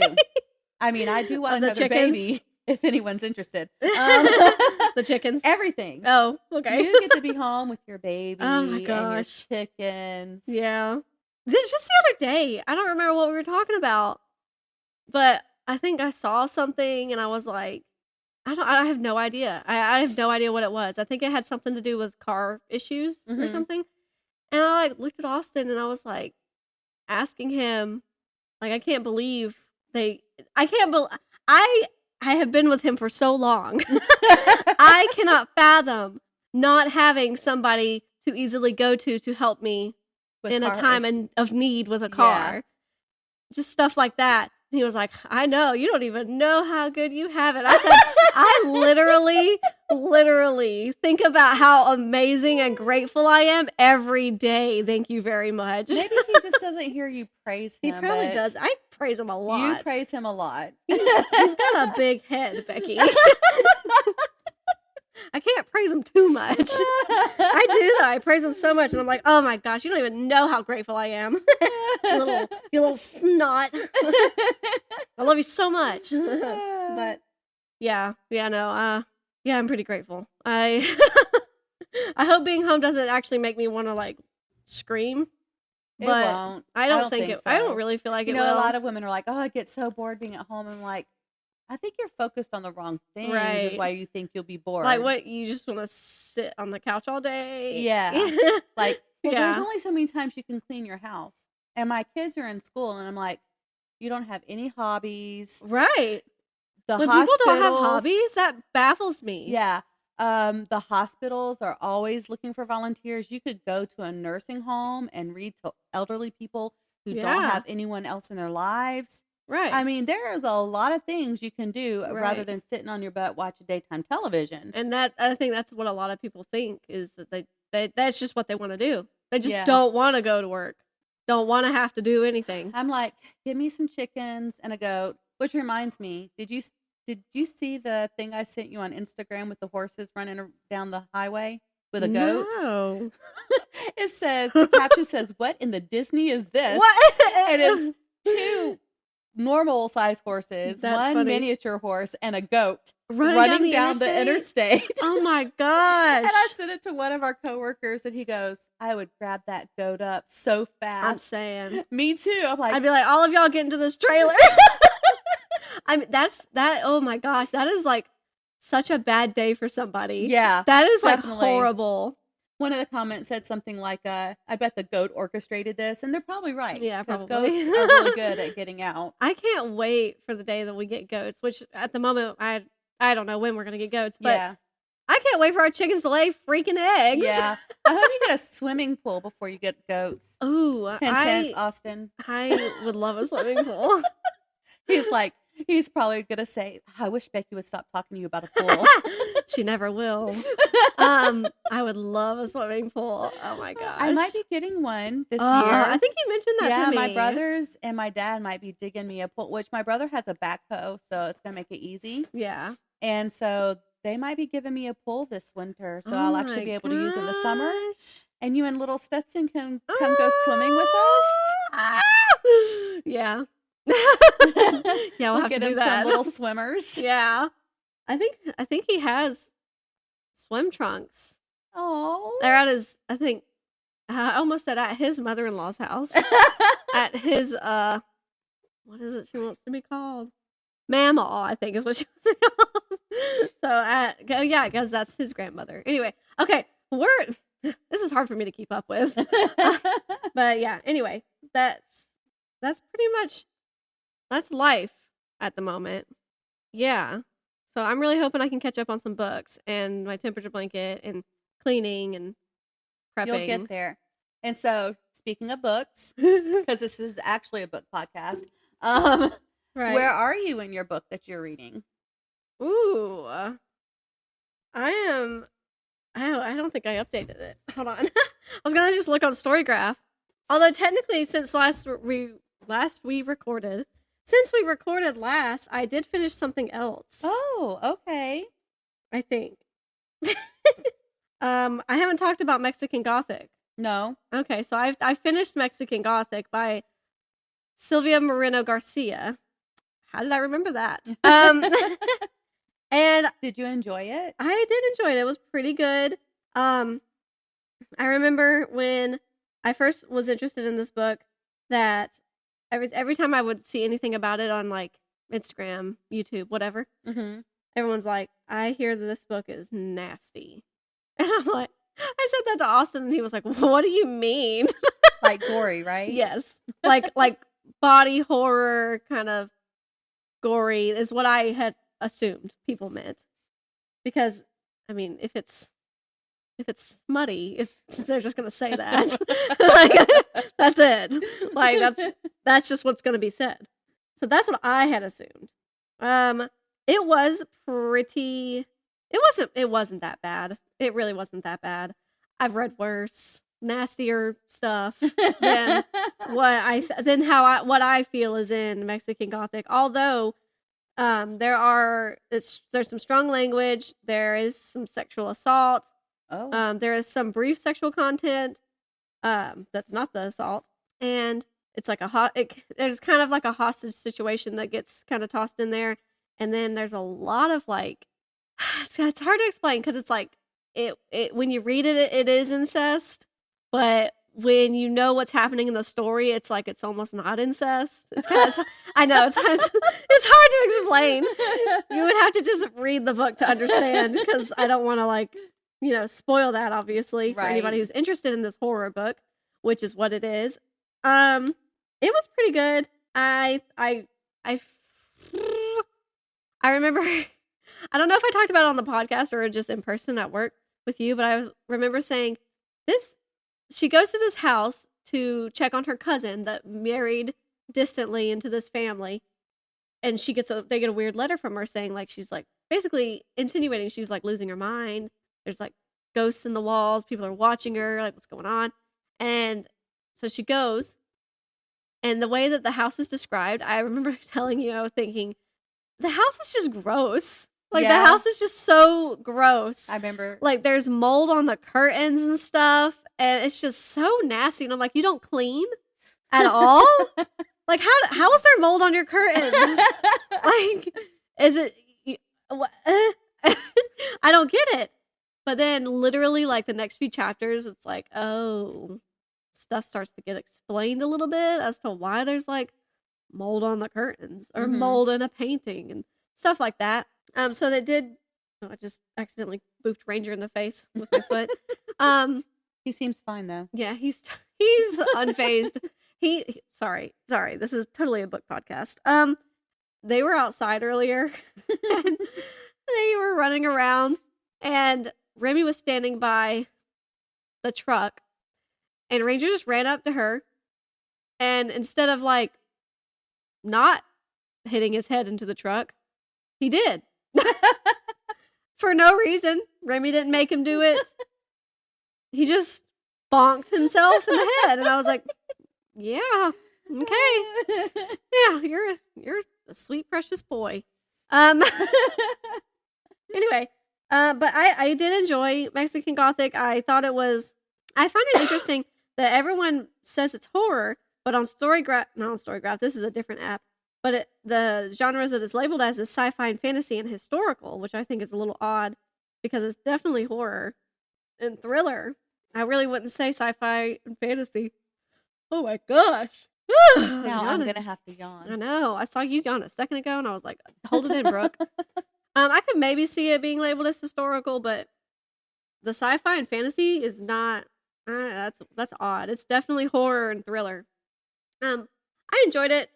I mean, I do want another baby if anyone's interested. The chickens? Everything. Oh, okay. You get to be home with your baby. Oh my gosh. And your chickens. Yeah. This just the other day. I don't remember what we were talking about. But I think I saw something and I was like, I have no idea. I have no idea what it was. I think it had something to do with car issues or something. And I looked at Austin and I was like asking him, I can't believe I have been with him for so long. I cannot fathom not having somebody to easily go to help me in a time of need with a car. Yeah. Just stuff like that. And he was like, I know, you don't even know how good you have it. I said, I literally think about how amazing and grateful I am every day. Thank you very much. Maybe he just doesn't hear you praise him. He probably does. I praise him a lot. You praise him a lot. He's got a big head, Becky. I can't praise him too much. I do, though. I praise him so much, and I'm like, oh my gosh, you don't even know how grateful I am. you little snot. I love you so much. But yeah, no, I'm pretty grateful. I hope being home doesn't actually make me want to scream. It won't. I don't think it. So. I don't really feel like it will. A lot of women are like, oh, I get so bored being at home. I'm like, I think you're focused on the wrong things. Right. Is why you think you'll be bored. What, you just want to sit on the couch all day? Yeah. There's only so many times you can clean your house. And my kids are in school, and I'm like, you don't have any hobbies. Right. When people don't have hobbies, that baffles me. Yeah. The hospitals are always looking for volunteers. You could go to a nursing home and read to elderly people who don't have anyone else in their lives. Right. I mean, there's a lot of things you can do rather than sitting on your butt watching daytime television. And I think that's what a lot of people think is that that's just what they want to do. They just don't want to go to work. don't want to have to do anything. I'm like, give me some chickens and a goat. Which reminds me, did you see the thing I sent you on Instagram with the horses running down the highway with a goat? No. It says, the caption says, "What in the Disney is this?" What? It is 2 normal size horses, That's 1 funny. miniature horse, and a goat Running down the interstate. Oh my gosh. And I sent it to one of our coworkers, and he goes, "I would grab that goat up so fast." I'm saying. Me too. I'm like, I'd be like, all of y'all get into this trailer. I mean, oh my gosh, that is like such a bad day for somebody. yeah. That is definitely. like horrible. One of the comments said something like, I bet the goat orchestrated this. And they're probably right. Yeah, because probably. goats are really good at getting out. I can't wait for the day that we get goats, which at the moment, I don't know when we're going to get goats, but Yeah. I can't wait for our chickens to lay freaking eggs. Yeah. I hope you get a swimming pool before you get goats. Ooh, Hint, hint, Austin. I would love a swimming pool. He's probably going to say, "I wish Becky would stop talking to you about a pool." She never will. I would love a swimming pool. Oh my gosh. I might be getting one this year. I think you mentioned that to me. My brothers and my dad might be digging me a pool, which my brother has a backhoe, so it's going to make it easy. Yeah. And so they might be giving me a pool this winter, so I'll actually be able to use it in the summer. And you and little Stetson can come go swimming with us. Yeah. Yeah, we'll have get to do him that. some little swimmers. Yeah. I think he has swim trunks. Oh. They're at his, I think, I almost said at his mother-in-law's house. At his, what is it she wants to be called? Mamaw, I think is what she wants to be called. So, yeah, because that's his grandmother. Anyway, okay, this is hard for me to keep up with. But yeah, anyway, that's pretty much, that's life at the moment. Yeah. So I'm really hoping I can catch up on some books and my temperature blanket and cleaning and prepping. You'll get there. And so, speaking of books, because this is actually a book podcast, Right. where are you in your book that you're reading? Ooh. I don't think I updated it. Hold on. I was going to just look on Storygraph. Although technically, since we recorded last, I did finish something else. Oh, okay. I think. I haven't talked about Mexican Gothic. No. Okay, so I finished Mexican Gothic by Silvia-Moreno Garcia. How did I remember that? And did you enjoy it? I did enjoy it. It was pretty good. I remember when I first was interested in this book that every time I would see anything about it on like Instagram, YouTube, whatever, everyone's like, "I hear that this book is nasty," and I'm like, I said that to Austin, and he was like, "What do you mean?" Like gory, right? Yes, like body horror, kind of gory is what I had assumed people meant, because I mean, if it's smutty, they're just gonna say that. Like, that's it. Like that's just what's gonna be said. So that's what I had assumed. It was pretty. It wasn't that bad. It really wasn't that bad. I've read worse, nastier stuff than what I feel is in Mexican Gothic. Although there's some strong language, there is some sexual assault. Oh. There is some brief sexual content. That's not the assault, and it's like there's kind of like a hostage situation that gets kind of tossed in there, and then there's a lot of like, it's hard to explain because it's like it when you read it is incest, but when you know what's happening in the story, it's like it's almost not incest. It's kind of I know it's hard to explain. You would have to just read the book to understand, because I don't want to like, spoil that, obviously, for anybody who's interested in this horror book, which is what it is. It was pretty good. I remember, I don't know if I talked about it on the podcast or just in person at work with you, but I remember saying she goes to this house to check on her cousin that married distantly into this family, and they get a weird letter from her saying like, she's like basically insinuating she's like losing her mind. There's like ghosts in the walls. People are watching her. Like, what's going on? And so she goes, And the way that the house is described, I remember telling you, I was thinking, the house is just gross. Like, the house is just so gross. I remember. Like, there's mold on the curtains and stuff, and it's just so nasty. And I'm like, you don't clean at all? Like, how is there mold on your curtains? Like, is it... I don't get it. But then, literally, like, the next few chapters, it's like, oh... stuff starts to get explained a little bit as to why there's like mold on the curtains or mold in a painting and stuff like that. So they did. Oh, I just accidentally booped Ranger in the face with my foot. He seems fine though. Yeah, he's unfazed. Sorry. This is totally a book podcast. They were outside earlier and they were running around, and Remy was standing by the truck. And Ranger just ran up to her, and instead of, like, not hitting his head into the truck, he did. For no reason. Remy didn't make him do it. He just bonked himself in the head, and I was like, yeah, okay. Yeah, you're a sweet, precious boy. Anyway, but I did enjoy Mexican Gothic. I find it interesting that everyone says it's horror, but on Storygraph, this is a different app, but the genres that it's labeled as is sci-fi and fantasy and historical, which I think is a little odd because it's definitely horror and thriller. I really wouldn't say sci-fi and fantasy. Oh my gosh. Now I'm going to have to yawn. I know. I saw you yawn a second ago and I was like, hold it in, Brooke. I could maybe see it being labeled as historical, but the sci-fi and fantasy is not... that's odd. It's definitely horror and thriller. I enjoyed it.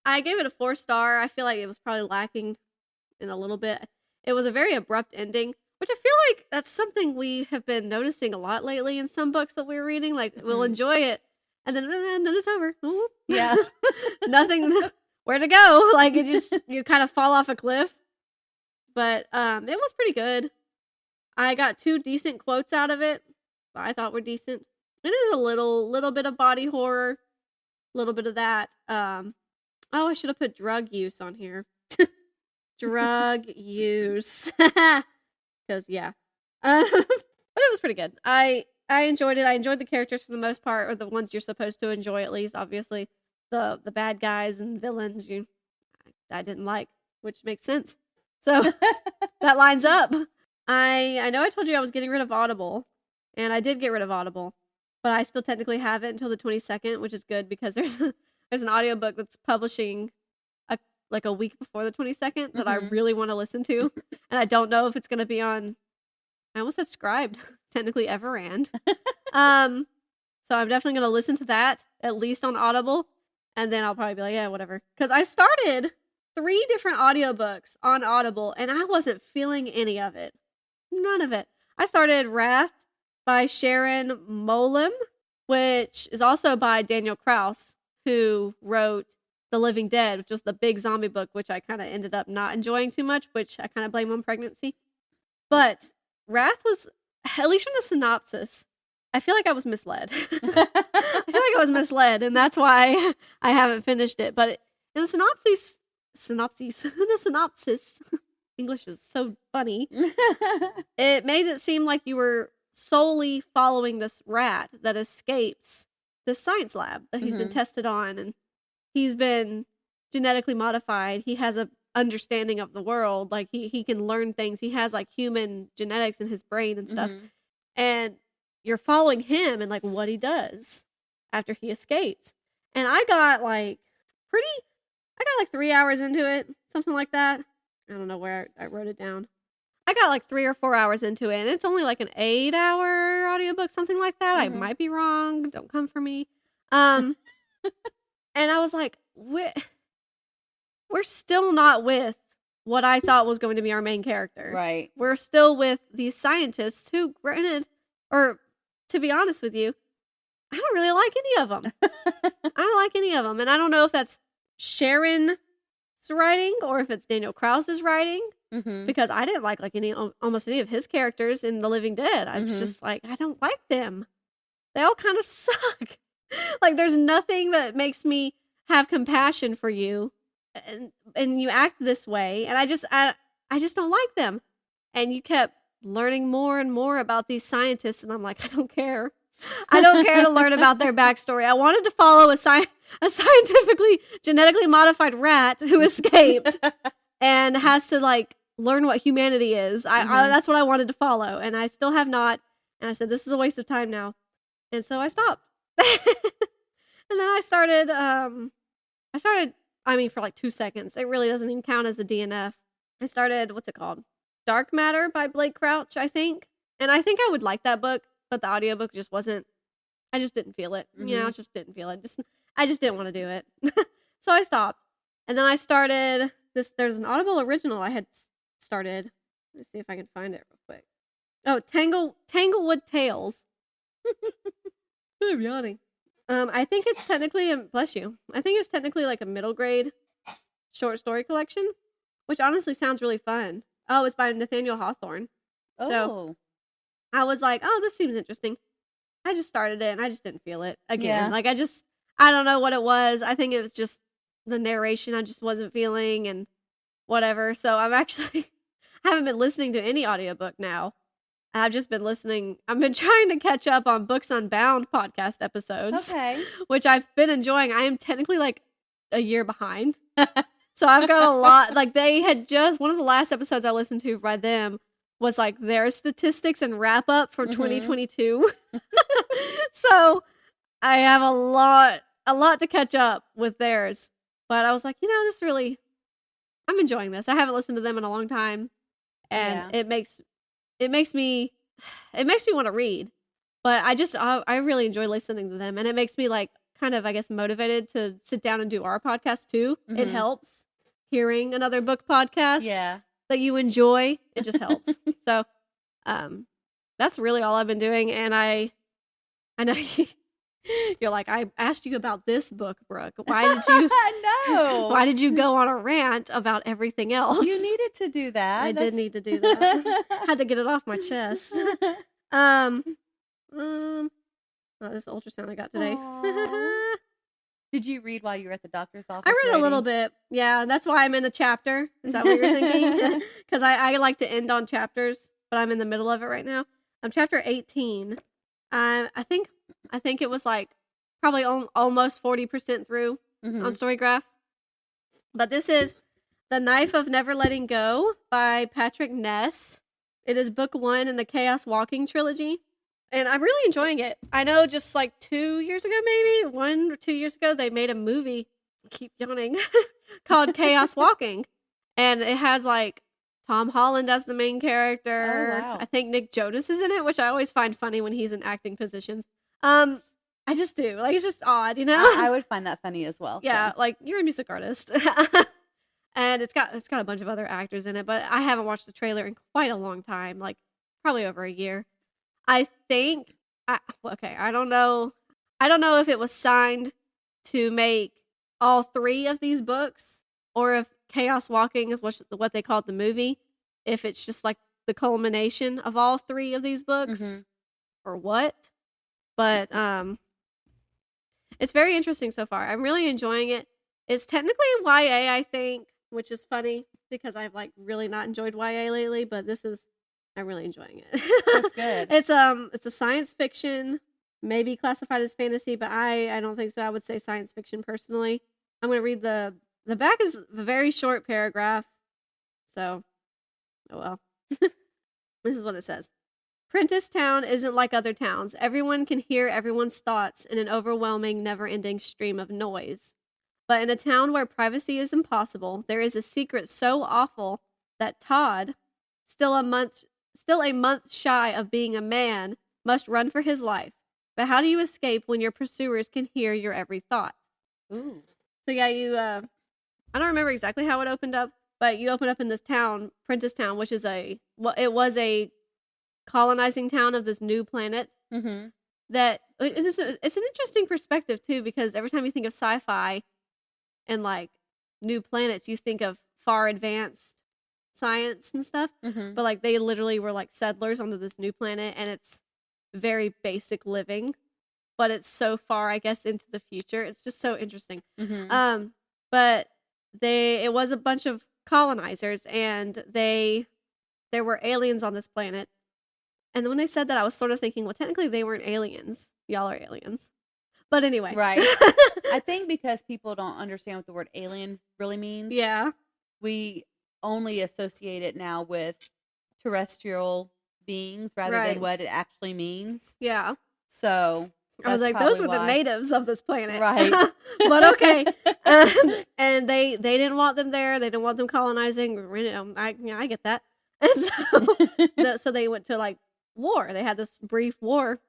I gave it a 4-star. I feel like it was probably lacking in a little bit. It was a very abrupt ending, which I feel like that's something we have been noticing a lot lately in some books that we're reading. Like, we'll enjoy it, and then it's over. Ooh. Yeah. Nothing, where to go. Like, you kind of fall off a cliff. But it was pretty good. I got 2 decent quotes out of it. I thought were decent. It is a little bit of body horror, a little bit of that. I should have put drug use on here. Drug use, because yeah. But it was pretty good. I enjoyed it. I enjoyed the characters for the most part, or the ones you're supposed to enjoy at least. Obviously, the bad guys and villains I didn't like, which makes sense. So that lines up. I know I told you I was getting rid of Audible. And I did get rid of Audible, but I still technically have it until the 22nd, which is good because there's an audiobook that's publishing a week before the 22nd that I really want to listen to, and I don't know if it's going to be on. I almost said Scribed, technically Everand. So I'm definitely going to listen to that at least on Audible, and then I'll probably be like, yeah, whatever. Because I started 3 different audiobooks on Audible, and I wasn't feeling any of it. None of it. I started Wrath by Sharon Moalem, which is also by Daniel Kraus, who wrote The Living Dead, which was the big zombie book, which I kind of ended up not enjoying too much, which I kind of blame on pregnancy. But Wrath was, at least from the synopsis, I feel like I was misled. And that's why I haven't finished it. But in the synopsis, English is so funny. It made it seem like you were solely following this rat that escapes this science lab that he's been tested on, and he's been genetically modified. He has a understanding of the world. Like, he can learn things. He has, like, human genetics in his brain and stuff. And you're following him and, like, what he does after he escapes. And I got, like, 3 hours into it, something like that. I don't know where I wrote it down. I got like 3 or 4 hours into it, and it's only like an 8-hour audiobook, something like that. I might be wrong. Don't come for me. And I was like, we're still not with what I thought was going to be our main character. Right. We're still with these scientists who, granted, or to be honest with you, I don't really like any of them. I don't like any of them. And I don't know if that's Sharon's writing or if it's Daniel Kraus's writing. Because I didn't like almost any of his characters in The Living Dead. I was just like, I don't like them. They all kind of suck. Like, there's nothing that makes me have compassion for you and you act this way, and I just don't like them. And you kept learning more and more about these scientists, and I'm like, I don't care. I don't care to learn about their backstory. I wanted to follow a scientifically, genetically modified rat who escaped and has to like learn what humanity is. I that's what I wanted to follow, and I still have not. And I said, this is a waste of time now, and so I stopped. And then I started. I mean, for like 2 seconds. It really doesn't even count as a DNF. I started, what's it called? Dark Matter by Blake Crouch, I think. And I think I would like that book, but the audiobook just wasn't, I just didn't feel it. You know, just didn't feel it. I just didn't want to do it. So I stopped. And then I started there's an Audible original I had started. Let's see if I can find it real quick. Oh, Tanglewood Tales. I'm yawning. I think it's technically, bless you, I think it's technically like a middle grade short story collection, which honestly sounds really fun. Oh, it's by Nathaniel Hawthorne. Oh. So I was like, oh, this seems interesting. I just started it and I just didn't feel it again. Yeah. Like I don't know what it was. I think it was just the narration I just wasn't feeling and whatever. So I haven't been listening to any audiobook now. I've just been listening. I've been trying to catch up on Books Unbound podcast episodes. Okay. Which I've been enjoying. I am technically like a year behind. So I've got a lot. Like they had just, one of the last episodes I listened to by them was like their statistics and wrap up for 2022. So I have a lot to catch up with theirs. But I was like, I'm enjoying this. I haven't listened to them in a long time. And it makes me want to read, but I really enjoy listening to them, and it makes me like kind of, I guess, motivated to sit down and do our podcast too. It helps hearing another book podcast that you enjoy. It just helps. So that's really all I've been doing. And I know you're like, I asked you about this book, Brooke. Why did you No. Why did you go on a rant about everything else? You needed to do that. I did need to do that. Had to get it off my chest. Oh, this ultrasound I got today. Did you read while you were at the doctor's office? I read a little bit. Yeah, that's why I'm in a chapter. Is that what you're thinking? Because I like to end on chapters, but I'm in the middle of it right now. I'm chapter 18. I think it was like probably almost 40% through on Storygraph. But this is The Knife of Never Letting Go by Patrick Ness. It is book 1 in the Chaos Walking trilogy. And I'm really enjoying it. I know just like 2 years ago, maybe 1 or 2 years ago, they made a movie, I keep yawning, called Chaos Walking. And it has like Tom Holland as the main character. Oh, wow. I think Nick Jonas is in it, which I always find funny when he's in acting positions. I just do. Like, it's just odd, you know? I would find that funny as well. Yeah, so. like, you're a music artist. And it's got a bunch of other actors in it, but I haven't watched the trailer in quite a long time, like probably over a year. I think I don't know if it was signed to make all 3 of these books, or if Chaos Walking is what they called the movie, if it's just like the culmination of all 3 of these books, or what. But it's very interesting so far. I'm really enjoying it. It's technically YA, I think, which is funny because I've like really not enjoyed YA lately, but I'm really enjoying it. That's good. It's a science fiction, maybe classified as fantasy, but I don't think so. I would say science fiction personally. I'm going to read the back is a very short paragraph. So, oh well. This is what it says. Prentice Town isn't like other towns. Everyone can hear everyone's thoughts in an overwhelming, never-ending stream of noise. But in a town where privacy is impossible, there is a secret so awful that Todd, still a month shy of being a man, must run for his life. But how do you escape when your pursuers can hear your every thought? Ooh. So yeah, I don't remember exactly how it opened up, but you open up in this town, Prentice Town, which is it was a colonizing town of this new planet. That it's an interesting perspective too, because every time you think of sci-fi and like new planets, you think of far advanced science and stuff. But like they literally were like settlers onto this new planet, and it's very basic living. but it's so far, I guess, into the future. It's just so interesting. Mm-hmm. But it was a bunch of colonizers, and there were aliens on this planet. And when they said that, I was sort of thinking, well, technically they weren't aliens. Y'all are aliens. But anyway. Right. I think because people don't understand what the word alien really means. Yeah. We only associate it now with terrestrial beings rather Right. than what it actually means. Yeah. So I was like, those were the natives of this planet. Right. But okay. And they didn't want them there. They didn't want them colonizing. I get that. And so they went to like war. They had this brief war.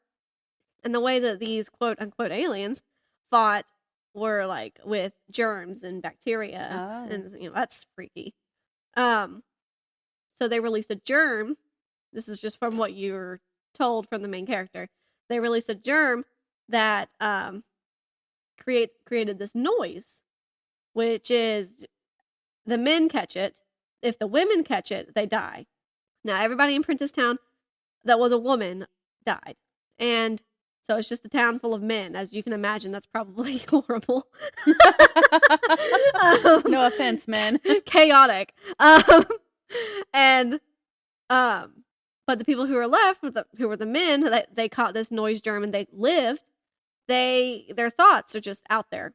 And the way that these quote unquote aliens fought were like with germs and bacteria. Oh. And that's freaky. So they released a germ. This is just from what you were told from the main character. They released a germ that created this noise, which is the men catch it. If the women catch it, they die. Now, everybody in Prentice Town that was a woman died. And so it's just a town full of men. As you can imagine, that's probably horrible. No offense, men. Chaotic. But the people who were left, who were the men, they caught this noise germ and they lived. Their thoughts are just out there.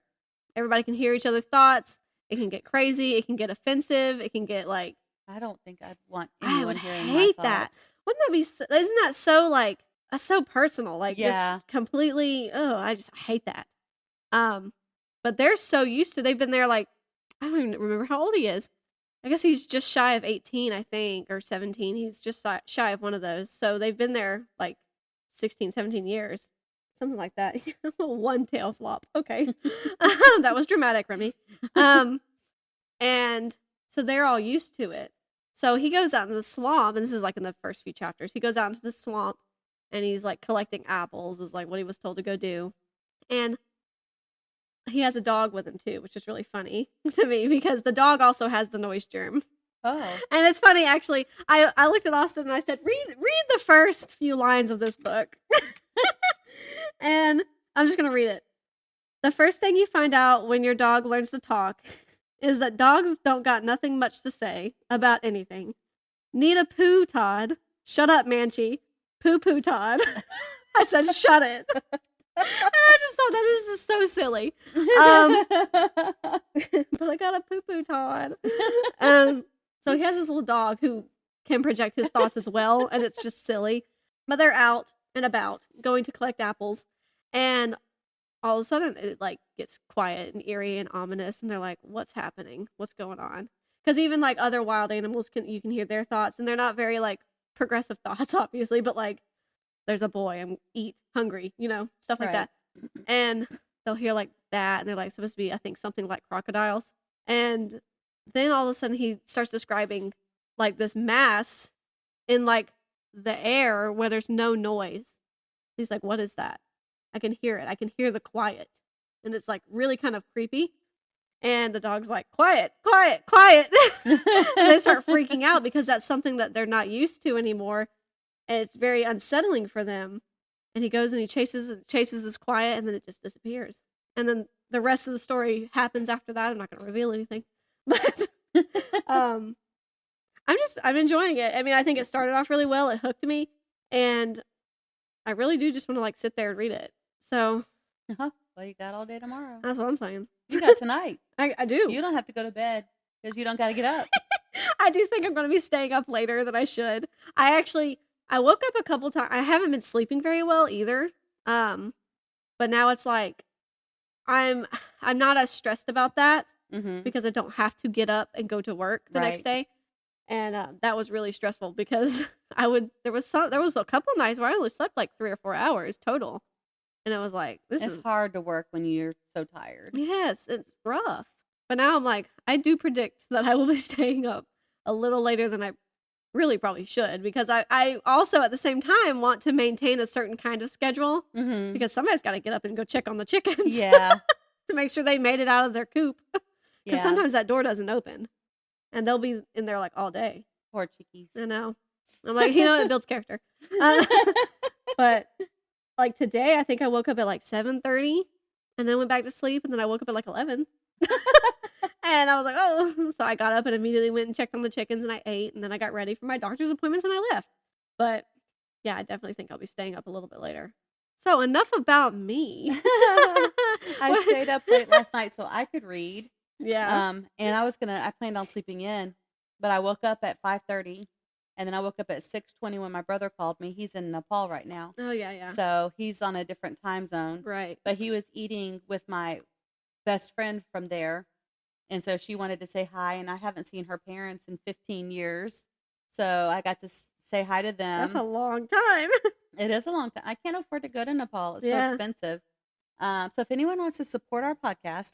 Everybody can hear each other's thoughts. It can get crazy. It can get offensive. It can get like. I don't think I'd want I anyone would hearing hate my that. thoughts. Wouldn't that be? Isn't that so like? That's so personal. Like Yeah. just completely. Oh, I hate that. But they're so used to. They've been there like I don't even remember how old he is. I guess he's just shy of 18, I think, or 17. He's just shy of one of those. So they've been there like 16, 17 years. Something like that. One tail flop. Okay. That was dramatic, Remy. And so they're all used to it. So he goes out in the swamp, and this is like in the first few chapters. He goes out into the swamp, and he's like collecting apples, is like what he was told to go do. And he has a dog with him too, which is really funny to me because the dog also has the noise germ. Oh. And it's funny, actually. I looked at Austin and I said, read the first few lines of this book. And I'm just going to read it. The first thing you find out when your dog learns to talk is that dogs don't got nothing much to say about anything. Need a poo, Todd. Shut up, Manchi. Poo, Todd. I said, shut it. And I just thought that this is so silly. But I got a poo, Todd. So he has this little dog who can project his thoughts as well, and it's just silly. But they're out and about, going to collect apples, and all of a sudden it like gets quiet and eerie and ominous, and they're like, "What's happening? What's going on?" Because even like other wild animals, you can hear their thoughts, and they're not very like progressive thoughts, obviously, but like. There's a boy, I'm hungry, stuff like that. And they'll hear like that, and they're like supposed to be, I think, something like crocodiles. And then all of a sudden he starts describing like this mass in like the air where there's no noise. He's like, what is that? I can hear it. I can hear the quiet. And it's like really kind of creepy. And the dog's like, quiet, quiet, quiet. And they start freaking out because that's something that they're not used to anymore. And it's very unsettling for them. And he goes and he chases this quiet, and then it just disappears. And then the rest of the story happens after that. I'm not going to reveal anything. But I'm enjoying it. I mean, I think it started off really well. It hooked me. And I really do just want to like sit there and read it. So. Well, you got all day tomorrow. That's what I'm saying. You got tonight. I do. You don't have to go to bed because you don't got to get up. I do think I'm going to be staying up later than I should. I woke up a couple times. I haven't been sleeping very well either. But now it's like I'm not as stressed about that because I don't have to get up and go to work the next day. And that was really stressful because there was a couple nights where I only slept like 3 or 4 hours total. And it was like, it's hard to work when you're so tired. Yes, it's rough. But now I'm like, I do predict that I will be staying up a little later than I really probably should, because I also at the same time want to maintain a certain kind of schedule because somebody's got to get up and go check on the chickens. Yeah. To make sure they made it out of their coop. Because sometimes that door doesn't open and they'll be in there like all day. Poor chickies. I know. I'm like, it builds character. But like today, I think I woke up at like 7:30 and then went back to sleep, and then I woke up at like 11. And I was like, oh. So I got up and immediately went and checked on the chickens, and I ate, and then I got ready for my doctor's appointments and I left. But yeah, I definitely think I'll be staying up a little bit later. So enough about me. I stayed up late last night so I could read. Yeah. And I planned on sleeping in, but I woke up at 5:30, and then I woke up at 6:20 when my brother called me. He's in Nepal right now. Oh, yeah. So he's on a different time zone. Right. But he was eating with my best friend from there. And so she wanted to say hi, and I haven't seen her parents in 15 years. So I got to say hi to them. That's a long time. It is a long time. I can't afford to go to Nepal. It's so Yeah. expensive. So if anyone wants to support our podcast,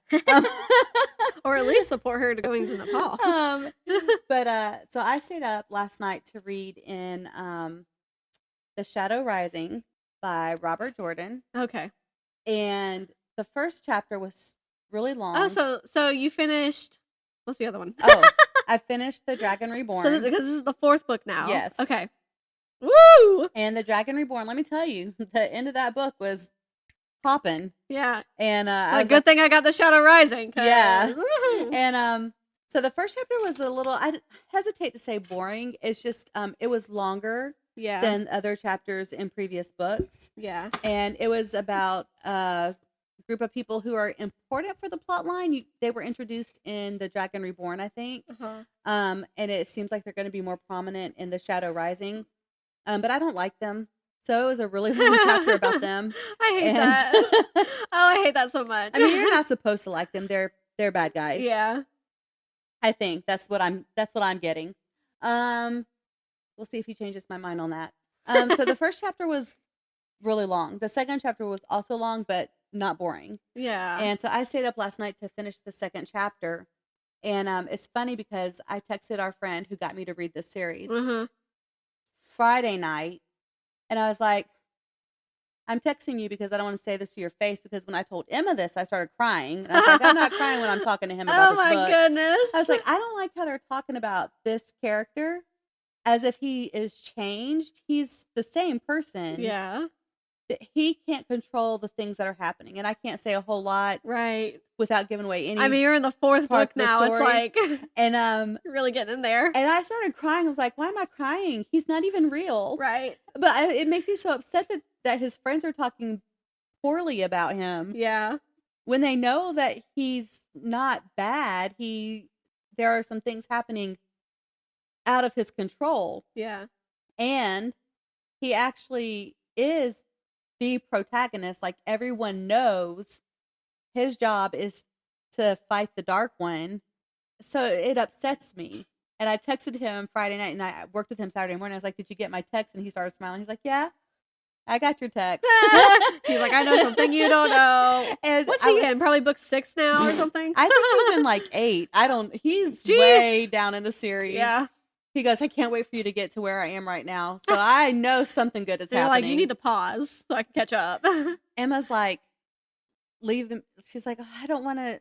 Or at least support her to going to Nepal. but so I stayed up last night to read in The Shadow Rising by Robert Jordan. Okay. And the first chapter was really long. Oh, so you finished. What's the other one? I finished The Dragon Reborn. So because this is the fourth book now. Yes. Okay. Woo! And The Dragon Reborn, let me tell you, the end of that book was popping. Yeah. And a good thing I got The Shadow Rising. Yeah. Woo-hoo. And so the first chapter was a little, I hesitate to say boring. It's just it was longer Yeah. than other chapters in previous books. Yeah. And it was about a group of people who are important for the plot line. They were introduced in The Dragon Reborn, I think. Uh-huh. And it seems like they're going to be more prominent in The Shadow Rising. But I don't like them. So it was a really long chapter about them. I hate that. Oh, I hate that so much. I mean, you're not supposed to like them. They're bad guys. Yeah. I think that's what I'm getting. We'll see if he changes my mind on that. So the first chapter was really long. The second chapter was also long, but not boring. Yeah. And so I stayed up last night to finish the second chapter. And it's funny because I texted our friend who got me to read this series Friday night. And I was like, I'm texting you because I don't want to say this to your face, because when I told Emma this, I started crying. And I was like, I'm not crying when I'm talking to him about this book. Oh my goodness. I was like, I don't like how they're talking about this character as if he is changed. He's the same person. Yeah. He can't control the things that are happening. And I can't say a whole lot Right. without giving away any. I mean, you're in the fourth parts book of the now. It's story. like And you're really getting in there. and I started crying. I was like, why am I crying? He's not even real. Right. But it makes me so upset that his friends are talking poorly about him. Yeah. When they know that he's not bad. There are some things happening out of his control. Yeah. And he actually is the protagonist. Like, everyone knows his job is to fight the Dark One. So it upsets me. And I texted him Friday night, and I worked with him Saturday morning. I was like, did you get my text? And he started smiling. He's like, yeah, I got your text. He's like, I know something you don't know. And What's he in? Probably book 6 now or something? I think he's in like 8. He's Jeez. way down in the series. Yeah. He goes, I can't wait for you to get to where I am right now. So I know something good is They're happening. like, you need to pause so I can catch up. Emma's like, leave him. She's like, oh, I don't want to.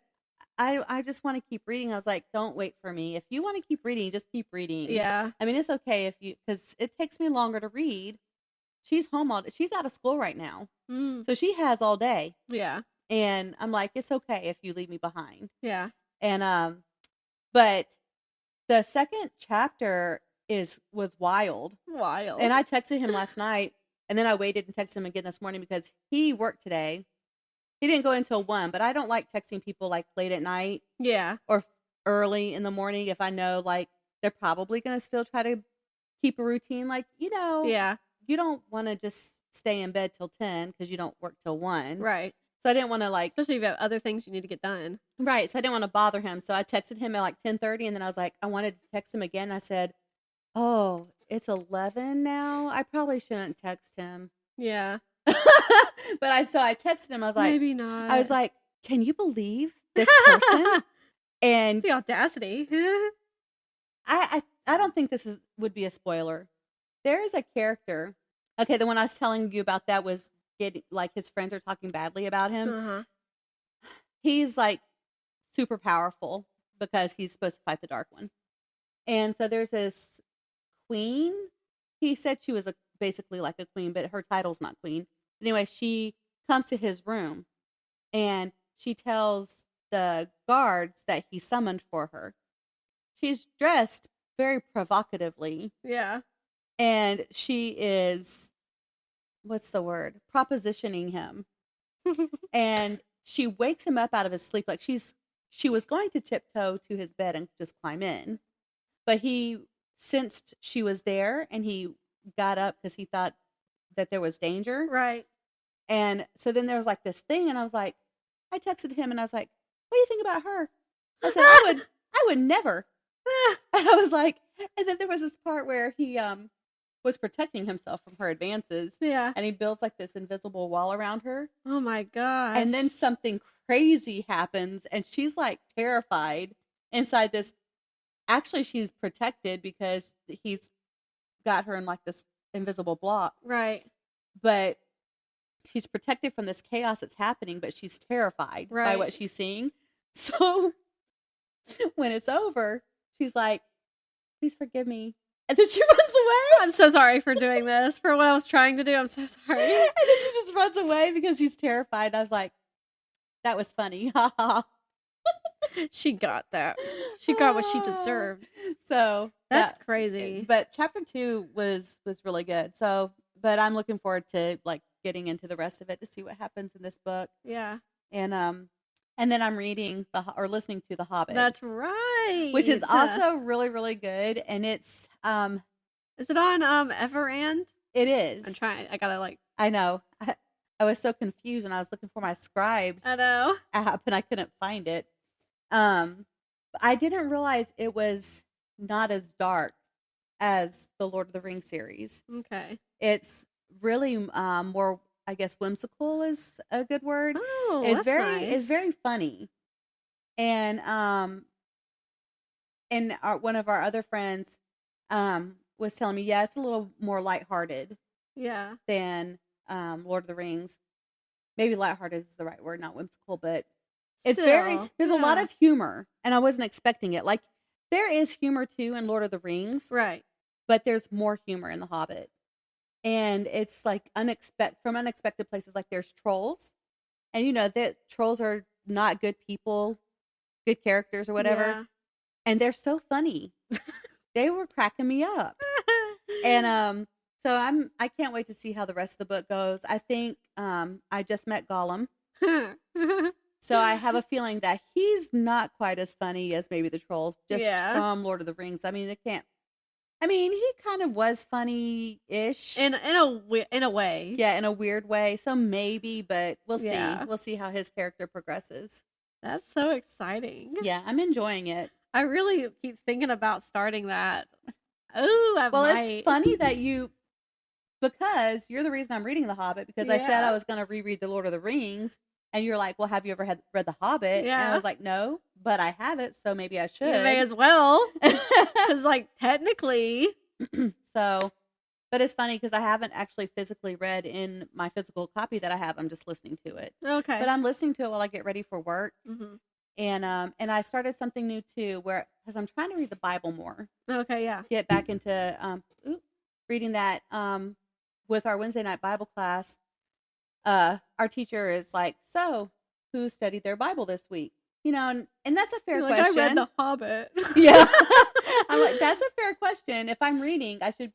I just want to keep reading. I was like, don't wait for me. If you want to keep reading, just keep reading. Yeah. I mean, it's okay because it takes me longer to read. She's home she's out of school right now. Mm. So she has all day. Yeah. And I'm like, it's okay if you leave me behind. Yeah. And, but the second chapter was wild. Wild. And I texted him last night, and then I waited and texted him again this morning because he worked today. He didn't go until 1, but I don't like texting people like late at night. Yeah. Or early in the morning if I know like they're probably going to still try to keep a routine. Like, Yeah. you don't want to just stay in bed till 10 because you don't work till 1. Right. So I didn't want to Especially if you have other things you need to get done. Right. So I didn't want to bother him. So I texted him at like 10:30, and then I was like, I wanted to text him again. I said, oh, it's 11 now. I probably shouldn't text him. Yeah. But I texted him. I was like, maybe not. I was like, can you believe this person? And the audacity. I don't think this would be a spoiler. There is a character. Okay, the one I was telling you about that was like his friends are talking badly about him. Uh-huh. He's like super powerful because he's supposed to fight the Dark One. And so there's this queen. He said she was basically like a queen, but her title's not queen. Anyway, she comes to his room and she tells the guards that he summoned for her. She's dressed very provocatively. Yeah. And she is, what's the word? Propositioning him. And she wakes him up out of his sleep. Like she was going to tiptoe to his bed and just climb in. But he sensed she was there and he got up because he thought that there was danger. Right. And so then there was like this thing, and I texted him and I was like, what do you think about her? I said, I would never. And I was like, and then there was this part where he was protecting himself from her advances. Yeah. And he builds like this invisible wall around her. Oh my gosh. And then something crazy happens and she's like terrified inside this. Actually, she's protected because he's got her in like this invisible block. Right. But she's protected from this chaos that's happening, but she's terrified by what she's seeing. So when it's over, she's like, please forgive me. And then she runs away. I'm so sorry for doing this, for what I was trying to do. I'm so sorry. And then she just runs away because she's terrified. I was like, that was funny. She got that. She got what she deserved. So that's crazy. But chapter 2 was really good. So, but I'm looking forward to like getting into the rest of it to see what happens in this book. Yeah. And then I'm reading listening to The Hobbit. That's right. Which is also really, really good. And it's is it on Everand? It is. I'm trying. I gotta like. I know. I was so confused when I was looking for my Scribed app and I couldn't find it. I didn't realize it was not as dark as the Lord of the Rings series. Okay. It's really more, I guess, whimsical is a good word. Oh, it's that's very nice. It's very funny. And one of our other friends was telling me, yeah, it's a little more lighthearted. Yeah. Than Lord of the Rings. Maybe lighthearted is the right word, not whimsical, but it's there's a lot of humor, and I wasn't expecting it. Like, there is humor too in Lord of the Rings. Right. But there's more humor in The Hobbit. And it's like from unexpected places. Like, there's trolls. And you know that trolls are not good people, good characters or whatever. Yeah. And they're so funny. They were cracking me up. And so I can't wait to see how the rest of the book goes. I think I just met Gollum. So I have a feeling that he's not quite as funny as maybe the trolls just from Lord of the Rings. I mean, he kind of was funny-ish. In a way. Yeah, in a weird way. So maybe, but we'll see. We'll see how his character progresses. That's so exciting. Yeah, I'm enjoying it. I really keep thinking about starting that. Oh, it's funny that because you're the reason I'm reading The Hobbit, because I said I was going to reread The Lord of the Rings, and you're like, well, have you ever read The Hobbit? Yeah. And I was like, no, but I haven't, so maybe I should. You may as well, because like technically. So, but it's funny because I haven't actually physically read in my physical copy that I have. I'm just listening to it. Okay. But I'm listening to it while I get ready for work. Mm-hmm. And I started something new too, because I'm trying to read the Bible more. Okay, yeah. Get back into reading that with our Wednesday night Bible class. Our teacher is like, so who studied their Bible this week? You know, and that's a fair question. I read The Hobbit. Yeah. I'm like, that's a fair question. If I'm reading, I should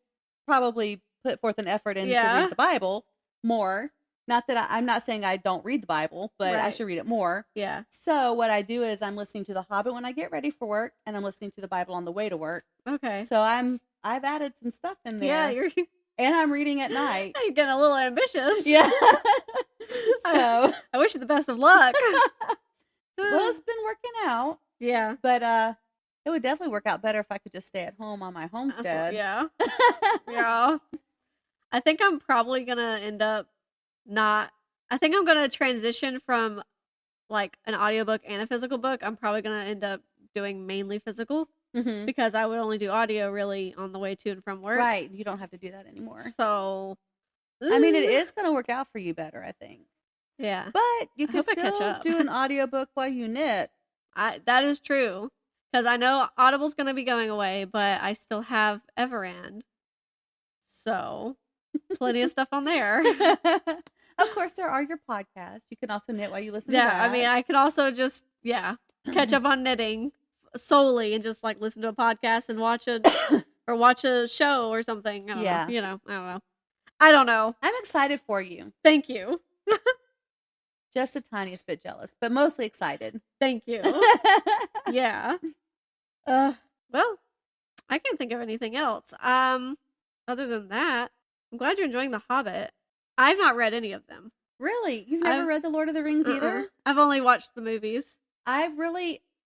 probably put forth an effort in to read the Bible more. Not that I'm not saying I don't read the Bible, but I should read it more. Yeah. So what I do is I'm listening to The Hobbit when I get ready for work, and I'm listening to the Bible on the way to work. Okay. So I've added some stuff in there. Yeah, and I'm reading at night. You're getting a little ambitious. Yeah. So I wish you the best of luck. Well, it's been working out. Yeah. But it would definitely work out better if I could just stay at home on my homestead. Yeah. Yeah. I think I'm probably going to end up I think I'm going to transition from like an audiobook and a physical book. I'm probably going to end up doing mainly physical because I would only do audio really on the way to and from work. Right. You don't have to do that anymore. So, I mean, it is going to work out for you better, I think. Yeah. But you can still do an audiobook while you knit. That is true. Because I know Audible's going to be going away, but I still have Everand. So, plenty of stuff on there. Of course, there are your podcasts. You can also knit while you listen to Yeah, that. I mean, I could also just, catch up on knitting solely and just, like, listen to a podcast and watch a show or something. I don't know. Yeah. I don't know. I'm excited for you. Thank you. Just the tiniest bit jealous, but mostly excited. Thank you. Yeah. Well, I can't think of anything else. Other than that, I'm glad you're enjoying The Hobbit. I've not read any of them. Really? You've never read The Lord of the Rings either? I've only watched the movies. I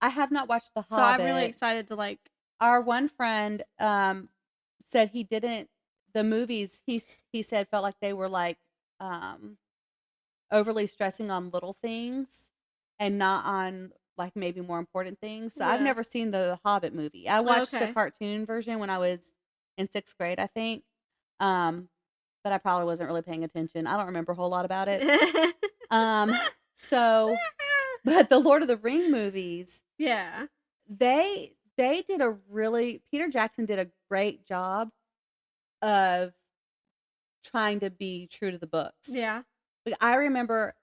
have not watched The Hobbit. So I'm really excited to like. Our one friend said he didn't. The movies he said felt like they were like overly stressing on little things and not on like maybe more important things. So I've never seen the Hobbit movie. I watched the cartoon version when I was in 6th grade, I think. But I probably wasn't really paying attention. I don't remember a whole lot about it. So, but the Lord of the Ring movies, they did Peter Jackson did a great job of trying to be true to the books. Yeah. I remember,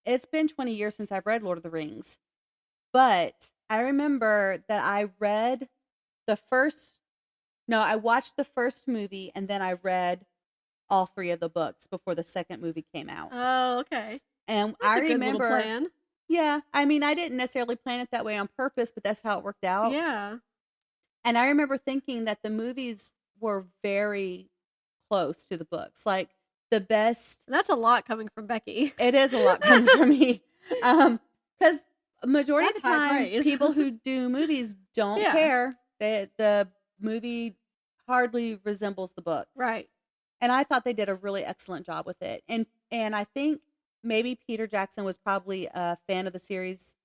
it's been 20 years since I've read Lord of the Rings, but I remember that I watched the first movie and then I read all 3 of the books before the second movie came out. Oh, okay. And that's I remember, a good little plan. Yeah, I mean, I didn't necessarily plan it that way on purpose, but that's how it worked out. Yeah. And I remember thinking that the movies were very close to the books, like the best. That's a lot coming from Becky. It is a lot coming from me, because majority of the time, people who do movies don't care. The movie hardly resembles the book, right? And I thought they did a really excellent job with it, and I think maybe Peter Jackson was probably a fan of the series,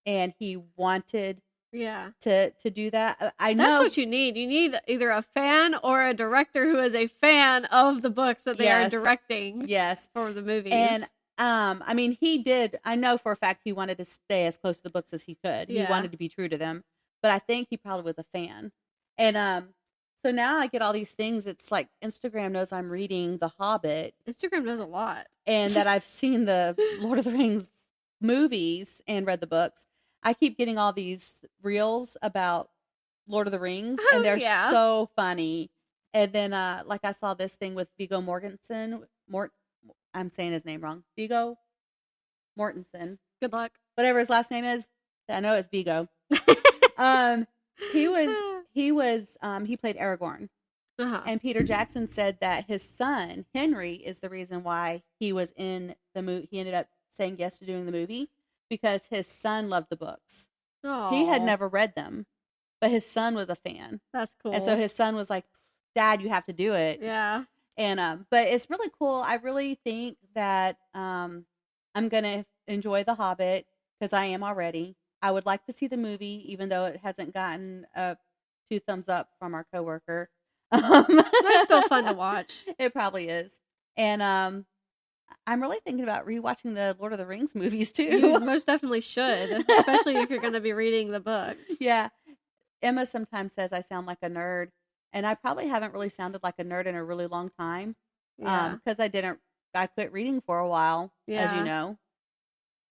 and he wanted to do that. I know that's what you need. You need either a fan or a director who is a fan of the books that they are directing. Yes, for the movies. And I mean, he did. I know for a fact he wanted to stay as close to the books as he could. He wanted to be true to them, but I think he probably was a fan. And so now I get all these things. It's like Instagram knows I'm reading The Hobbit. Instagram knows a lot, and that I've seen the Lord of the Rings movies and read the books. I keep getting all these reels about Lord of the Rings, and they're so funny. And then, like I saw this thing with Viggo Mortensen. I'm saying his name wrong. Viggo Mortensen. Good luck. Whatever his last name is, I know it's Viggo. He played Aragorn. And Peter Jackson said that his son Henry is the reason why he was in the movie. He ended up saying yes to doing the movie because his son loved the books. Aww. He had never read them, but his son was a fan. That's cool. And so his son was like, "Dad, you have to do it." Yeah. And but it's really cool. I really think that I'm gonna enjoy The Hobbit because I am already. I would like to see the movie, even though it hasn't gotten 2 thumbs up from our coworker. It's still fun to watch. It probably is. And I'm really thinking about rewatching the Lord of the Rings movies too. You most definitely should, especially if you're going to be reading the books. Yeah. Emma sometimes says I sound like a nerd, and I probably haven't really sounded like a nerd in a really long time. Because I quit reading for a while, as you know.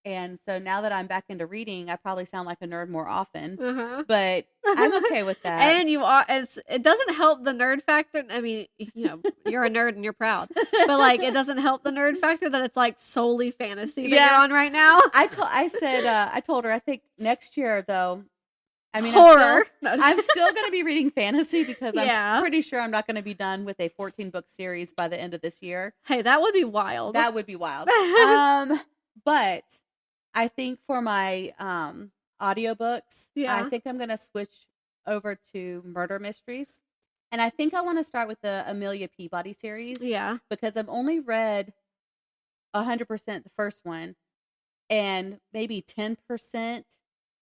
And so now that I'm back into reading, I probably sound like a nerd more often, but I'm okay with that. And you are, it doesn't help the nerd factor. I mean, you're a nerd and you're proud, but like, it doesn't help the nerd factor that it's like solely fantasy that you're on right now. I told her, I think next year though, I mean, horror. I'm still going to be reading fantasy because I'm pretty sure I'm not going to be done with a 14-book series by the end of this year. Hey, that would be wild. That would be wild. But I think for my audiobooks, I think I'm going to switch over to murder mysteries. And I think I want to start with the Amelia Peabody series. Yeah. Because I've only read 100% the first one and maybe 10%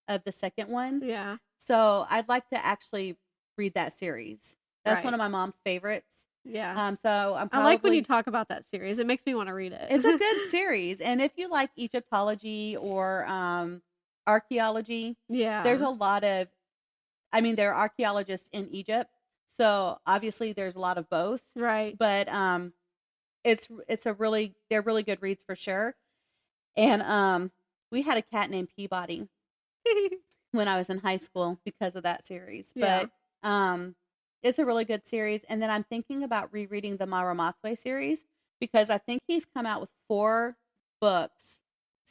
of the second one. Yeah. So I'd like to actually read that series. That's one of my mom's favorites. Yeah. So I like when you talk about that series. It makes me want to read it. It's a good series. And if you like Egyptology or archaeology, there's a lot of, there are archaeologists in Egypt. So obviously there's a lot of both. Right. But they're really good reads for sure. And we had a cat named Peabody when I was in high school because of that series. Yeah. But it's a really good series. And then I'm thinking about rereading the Maramaswe series because I think he's come out with 4 books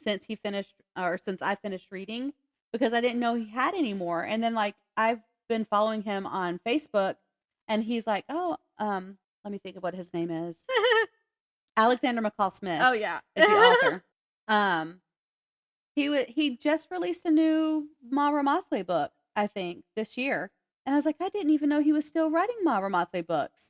since I finished reading, because I didn't know he had any more. And then like I've been following him on Facebook, and he's like, oh, let me think of what his name is. Alexander McCall Smith. Oh yeah, is the author. He just released a new Maramaswe book, I think, this year. And I was like, I didn't even know he was still writing Maramaswe books.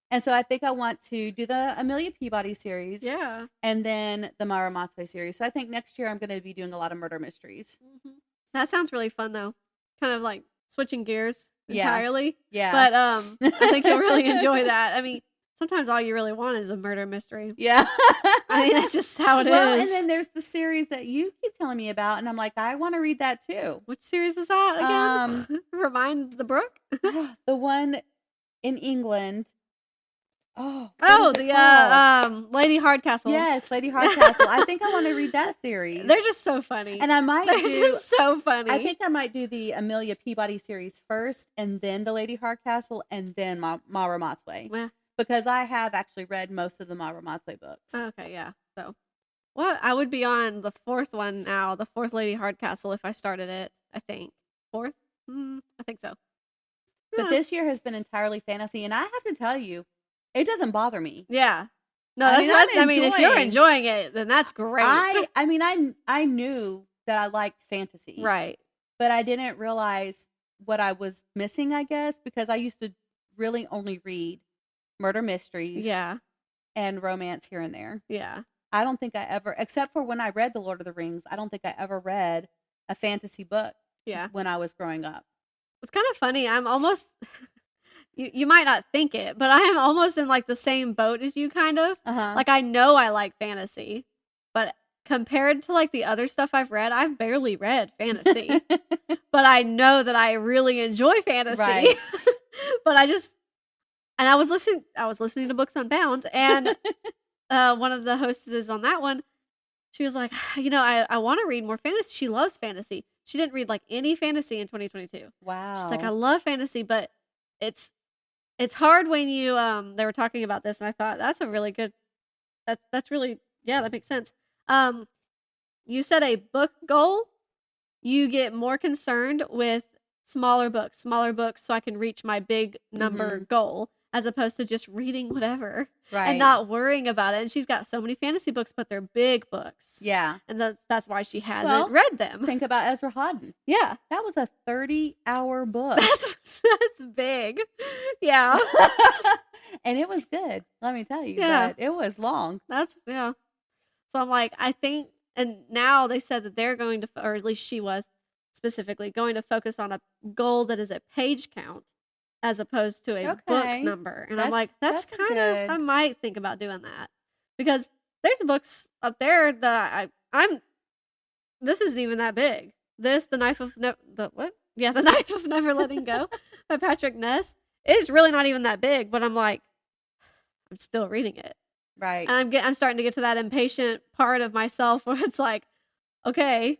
And so I think I want to do the Amelia Peabody series. Yeah. And then the Maramaswe series. So I think next year I'm going to be doing a lot of murder mysteries. Mm-hmm. That sounds really fun, though. Kind of like switching gears Yeah. entirely. Yeah. But I think you'll really enjoy that. I mean, sometimes all you really want is a murder mystery. Yeah. I mean, that's just how it is. Well, and then there's the series that you keep telling me about, and I'm like, I want to read that too. Which series is that again? Remind the Brooke? The one in England. Oh, the Lady Hardcastle. Yes, Lady Hardcastle. I think I want to read that series. They're just so funny. And I might They're just so funny. I think I might do the Amelia Peabody series first, and then the Lady Hardcastle, and then Maramaswe. Yeah. Because I have actually read most of the Maramaswe books. Okay, yeah. So, I would be on the 4th one now, the 4th Lady Hardcastle, if I started it, I think. 4th? I think so. But this year has been entirely fantasy, and I have to tell you, it doesn't bother me. Yeah. No, I mean, if you're enjoying it, then that's great. I knew that I liked fantasy. Right. But I didn't realize what I was missing, I guess, because I used to really only read murder mysteries. Yeah. And romance here and there. Yeah. I don't think I ever, except for when I read The Lord of the Rings, I don't think I ever read a fantasy book. Yeah. When I was growing up. It's kind of funny. I'm almost... You might not think it, but I am almost in like the same boat as you, kind of. Uh-huh. Like, I know I like fantasy, but compared to like the other stuff I've read, I've barely read fantasy. But I know that I really enjoy fantasy. Right. But I was listening to Books Unbound, and one of the hostesses on that one, she was like, I want to read more fantasy. She loves fantasy. She didn't read like any fantasy in 2022. Wow. She's like, I love fantasy, but it's hard when you they were talking about this, and I thought that's a really good that's really, yeah, that makes sense. You set a book goal, you get more concerned with smaller books so I can reach my big number goal, as opposed to just reading whatever and not worrying about it. And she's got so many fantasy books, but they're big books. Yeah. And that's why she hasn't read them. Think about Ezra Hodden. Yeah. That was a 30-hour book. That's big. Yeah. And it was good, let me tell you. Yeah. But it was long. Yeah. So I'm like, I think, and now they said that they're going to, or at least she was specifically going to focus on a goal that is a page count, as opposed to a book number. And I'm like, that's kind of, I might think about doing that, because there's books up there that this isn't even that big. The Knife of The Knife of Never Letting Go by Patrick Ness. It's really not even that big, but I'm like, I'm still reading it. Right. And I'm starting to get to that impatient part of myself where it's like, okay,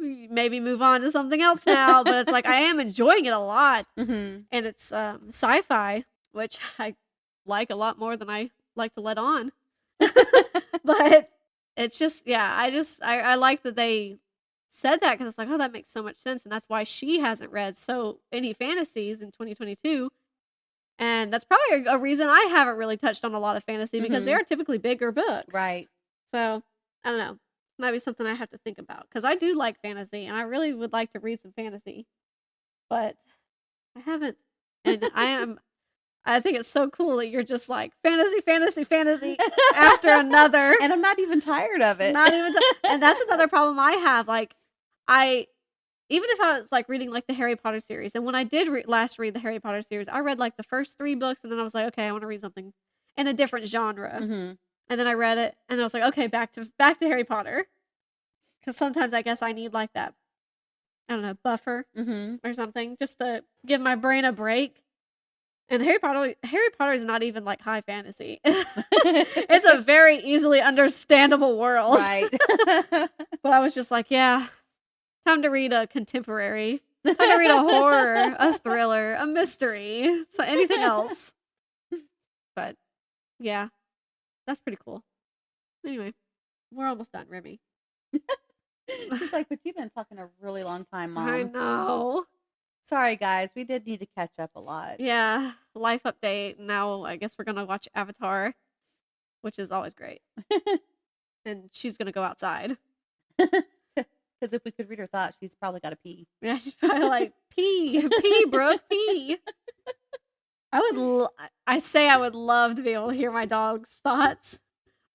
maybe move on to something else now. But it's like, I am enjoying it a lot. And it's sci-fi, which I like a lot more than I like to let on. But it's just, yeah, I like that they said that, because it's like, oh, that makes so much sense. And that's why she hasn't read any fantasies in 2022. And that's probably a reason I haven't really touched on a lot of fantasy, because they are typically bigger books. Right. So, I don't know. Might be something I have to think about, because I do like fantasy, and I really would like to read some fantasy, but I haven't. And I think it's so cool that you're just like fantasy after another. And I'm not even tired of it. And that's another problem I have. Like, even if I was like reading like the Harry Potter series, and when I did last read the Harry Potter series, I read like the first 3 books, and then I was like, okay, I want to read something in a different genre. And then I read it, and I was like, okay, back to Harry Potter. Because sometimes I guess I need like that, I don't know, buffer or something, just to give my brain a break. And Harry Potter is not even like high fantasy. It's a very easily understandable world. Right. But I was just like, yeah, time to read a contemporary. Time to read a horror, a thriller, a mystery, so anything else. But yeah, that's pretty cool. Anyway, we're almost done, Remy. She's like, but you've been talking a really long time, Mom. I know. Sorry, guys. We did need to catch up a lot. Yeah, life update. Now I guess we're going to watch Avatar, which is always great. And she's going to go outside. Because if we could read her thoughts, she's probably got to pee. Yeah, she's probably like, pee, Brooke, pee. I would love to be able to hear my dog's thoughts,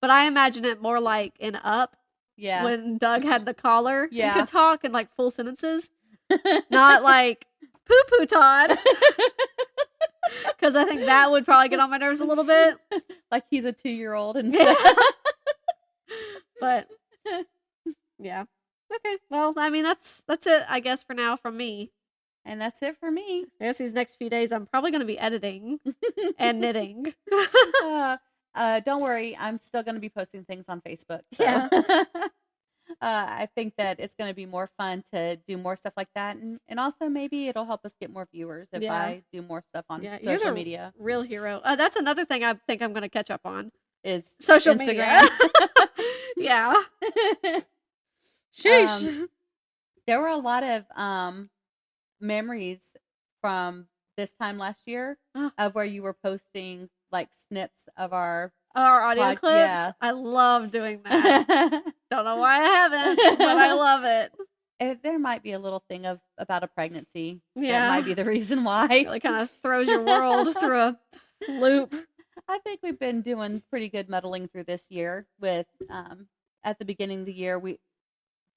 but I imagine it more like in Up. Yeah. When Doug had the collar yeah. and could talk in like full sentences. Not like poo-poo Todd. Because I think that would probably get on my nerves a little bit. Like he's a 2-year-old instead. Yeah. But yeah. Okay. Well, I mean that's it, I guess, for now from me. And that's it for me. I guess these next few days I'm probably going to be editing and knitting. Don't worry, I'm still going to be posting things on Facebook. So. Yeah. I think that it's going to be more fun to do more stuff like that. And also maybe it'll help us get more viewers if I do more stuff on social media. Real hero. That's another thing I think I'm going to catch up on. Is social Instagram. Media. Yeah. Sheesh. There were a lot of memories from this time last year of where you were posting like snips of our audio clips. Yeah. I love doing that. Don't know why I haven't, but I love it. There might be a little thing about a pregnancy. Yeah. That might be the reason why. It really kind of throws your world through a loop. I think we've been doing pretty good muddling through this year with at the beginning of the year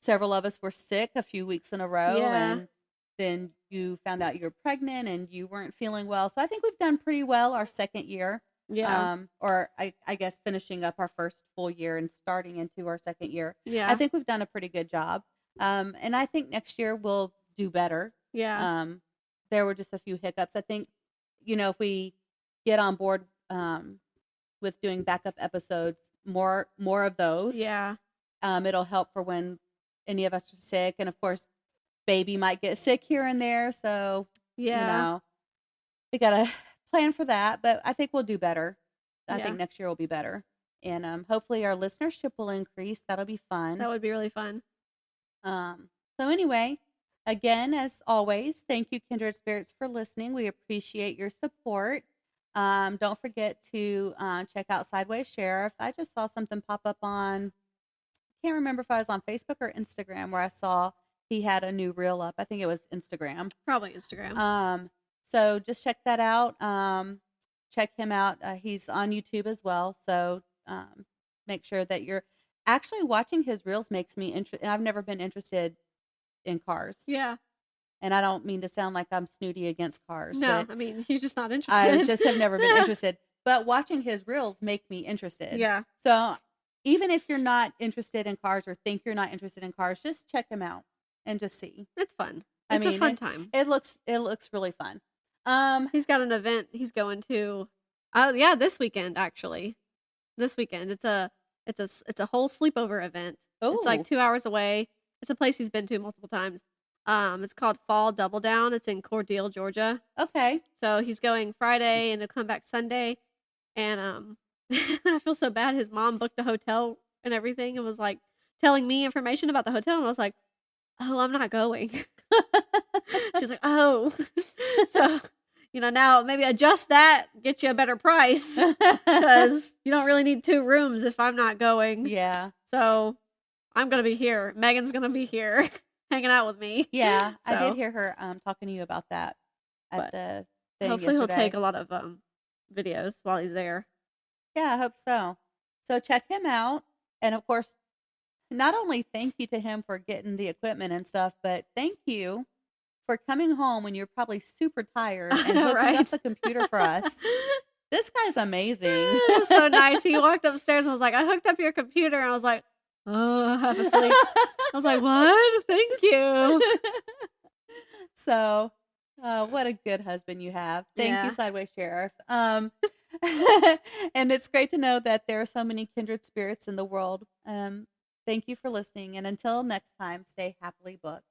several of us were sick a few weeks in a row and then you found out you were pregnant and you weren't feeling well. So I think we've done pretty well our second year. Yeah. Or I guess finishing up our first full year and starting into our second year. Yeah. I think we've done a pretty good job. And I think next year we'll do better. Yeah. There were just a few hiccups. I think, if we get on board with doing backup episodes, more of those. Yeah. It'll help for when any of us are sick. And of course, baby might get sick here and there. So, we got to plan for that. But I think we'll do better. I think next year will be better. And hopefully our listenership will increase. That'll be fun. That would be really fun. So anyway, again, as always, thank you, Kindred Spirits, for listening. We appreciate your support. Don't forget to check out Sideways Sheriff. I just saw something pop up on, can't remember if I was on Facebook or Instagram, where I saw he had a new reel up. I think it was Instagram. Probably Instagram. So just check that out. Check him out. He's on YouTube as well. So make sure that you're actually watching his reels makes me interested. I've never been interested in cars. Yeah. And I don't mean to sound like I'm snooty against cars. No, I mean, he's just not interested. I just have never been interested. But watching his reels make me interested. Yeah. So even if you're not interested in cars or think you're not interested in cars, just check him out and just see. It's fun. It's a fun time. It looks really fun. He's got an event he's going to. This weekend actually. This weekend it's a whole sleepover event. Oh. It's like 2 hours away. It's a place he's been to multiple times. It's called Fall Double Down. It's in Cordele, Georgia. Okay. So he's going Friday and he'll come back Sunday. And I feel so bad. His mom booked a hotel and everything and was like telling me information about the hotel. And I was like, oh, I'm not going. She's like, oh. So, now maybe adjust that, get you a better price. Because you don't really need 2 rooms if I'm not going. Yeah. So I'm going to be here. Megan's going to be here. Hanging out with me. Yeah, So, I did hear her talking to you about that at the thing hopefully yesterday. he'll take a lot of videos while he's there. Yeah, I hope so. So check him out. And of course, not only thank you to him for getting the equipment and stuff, but thank you for coming home when you're probably super tired and hooking up the computer for us. This guy's amazing. So nice. He walked upstairs and was like, I hooked up your computer. And I was like, oh, half asleep. I was like, what? Thank you. So Oh, what a good husband you have. Thank you, Yeah. Sideways Sheriff. And it's great to know that there are so many kindred spirits in the world. Thank you for listening. And until next time, stay happily booked.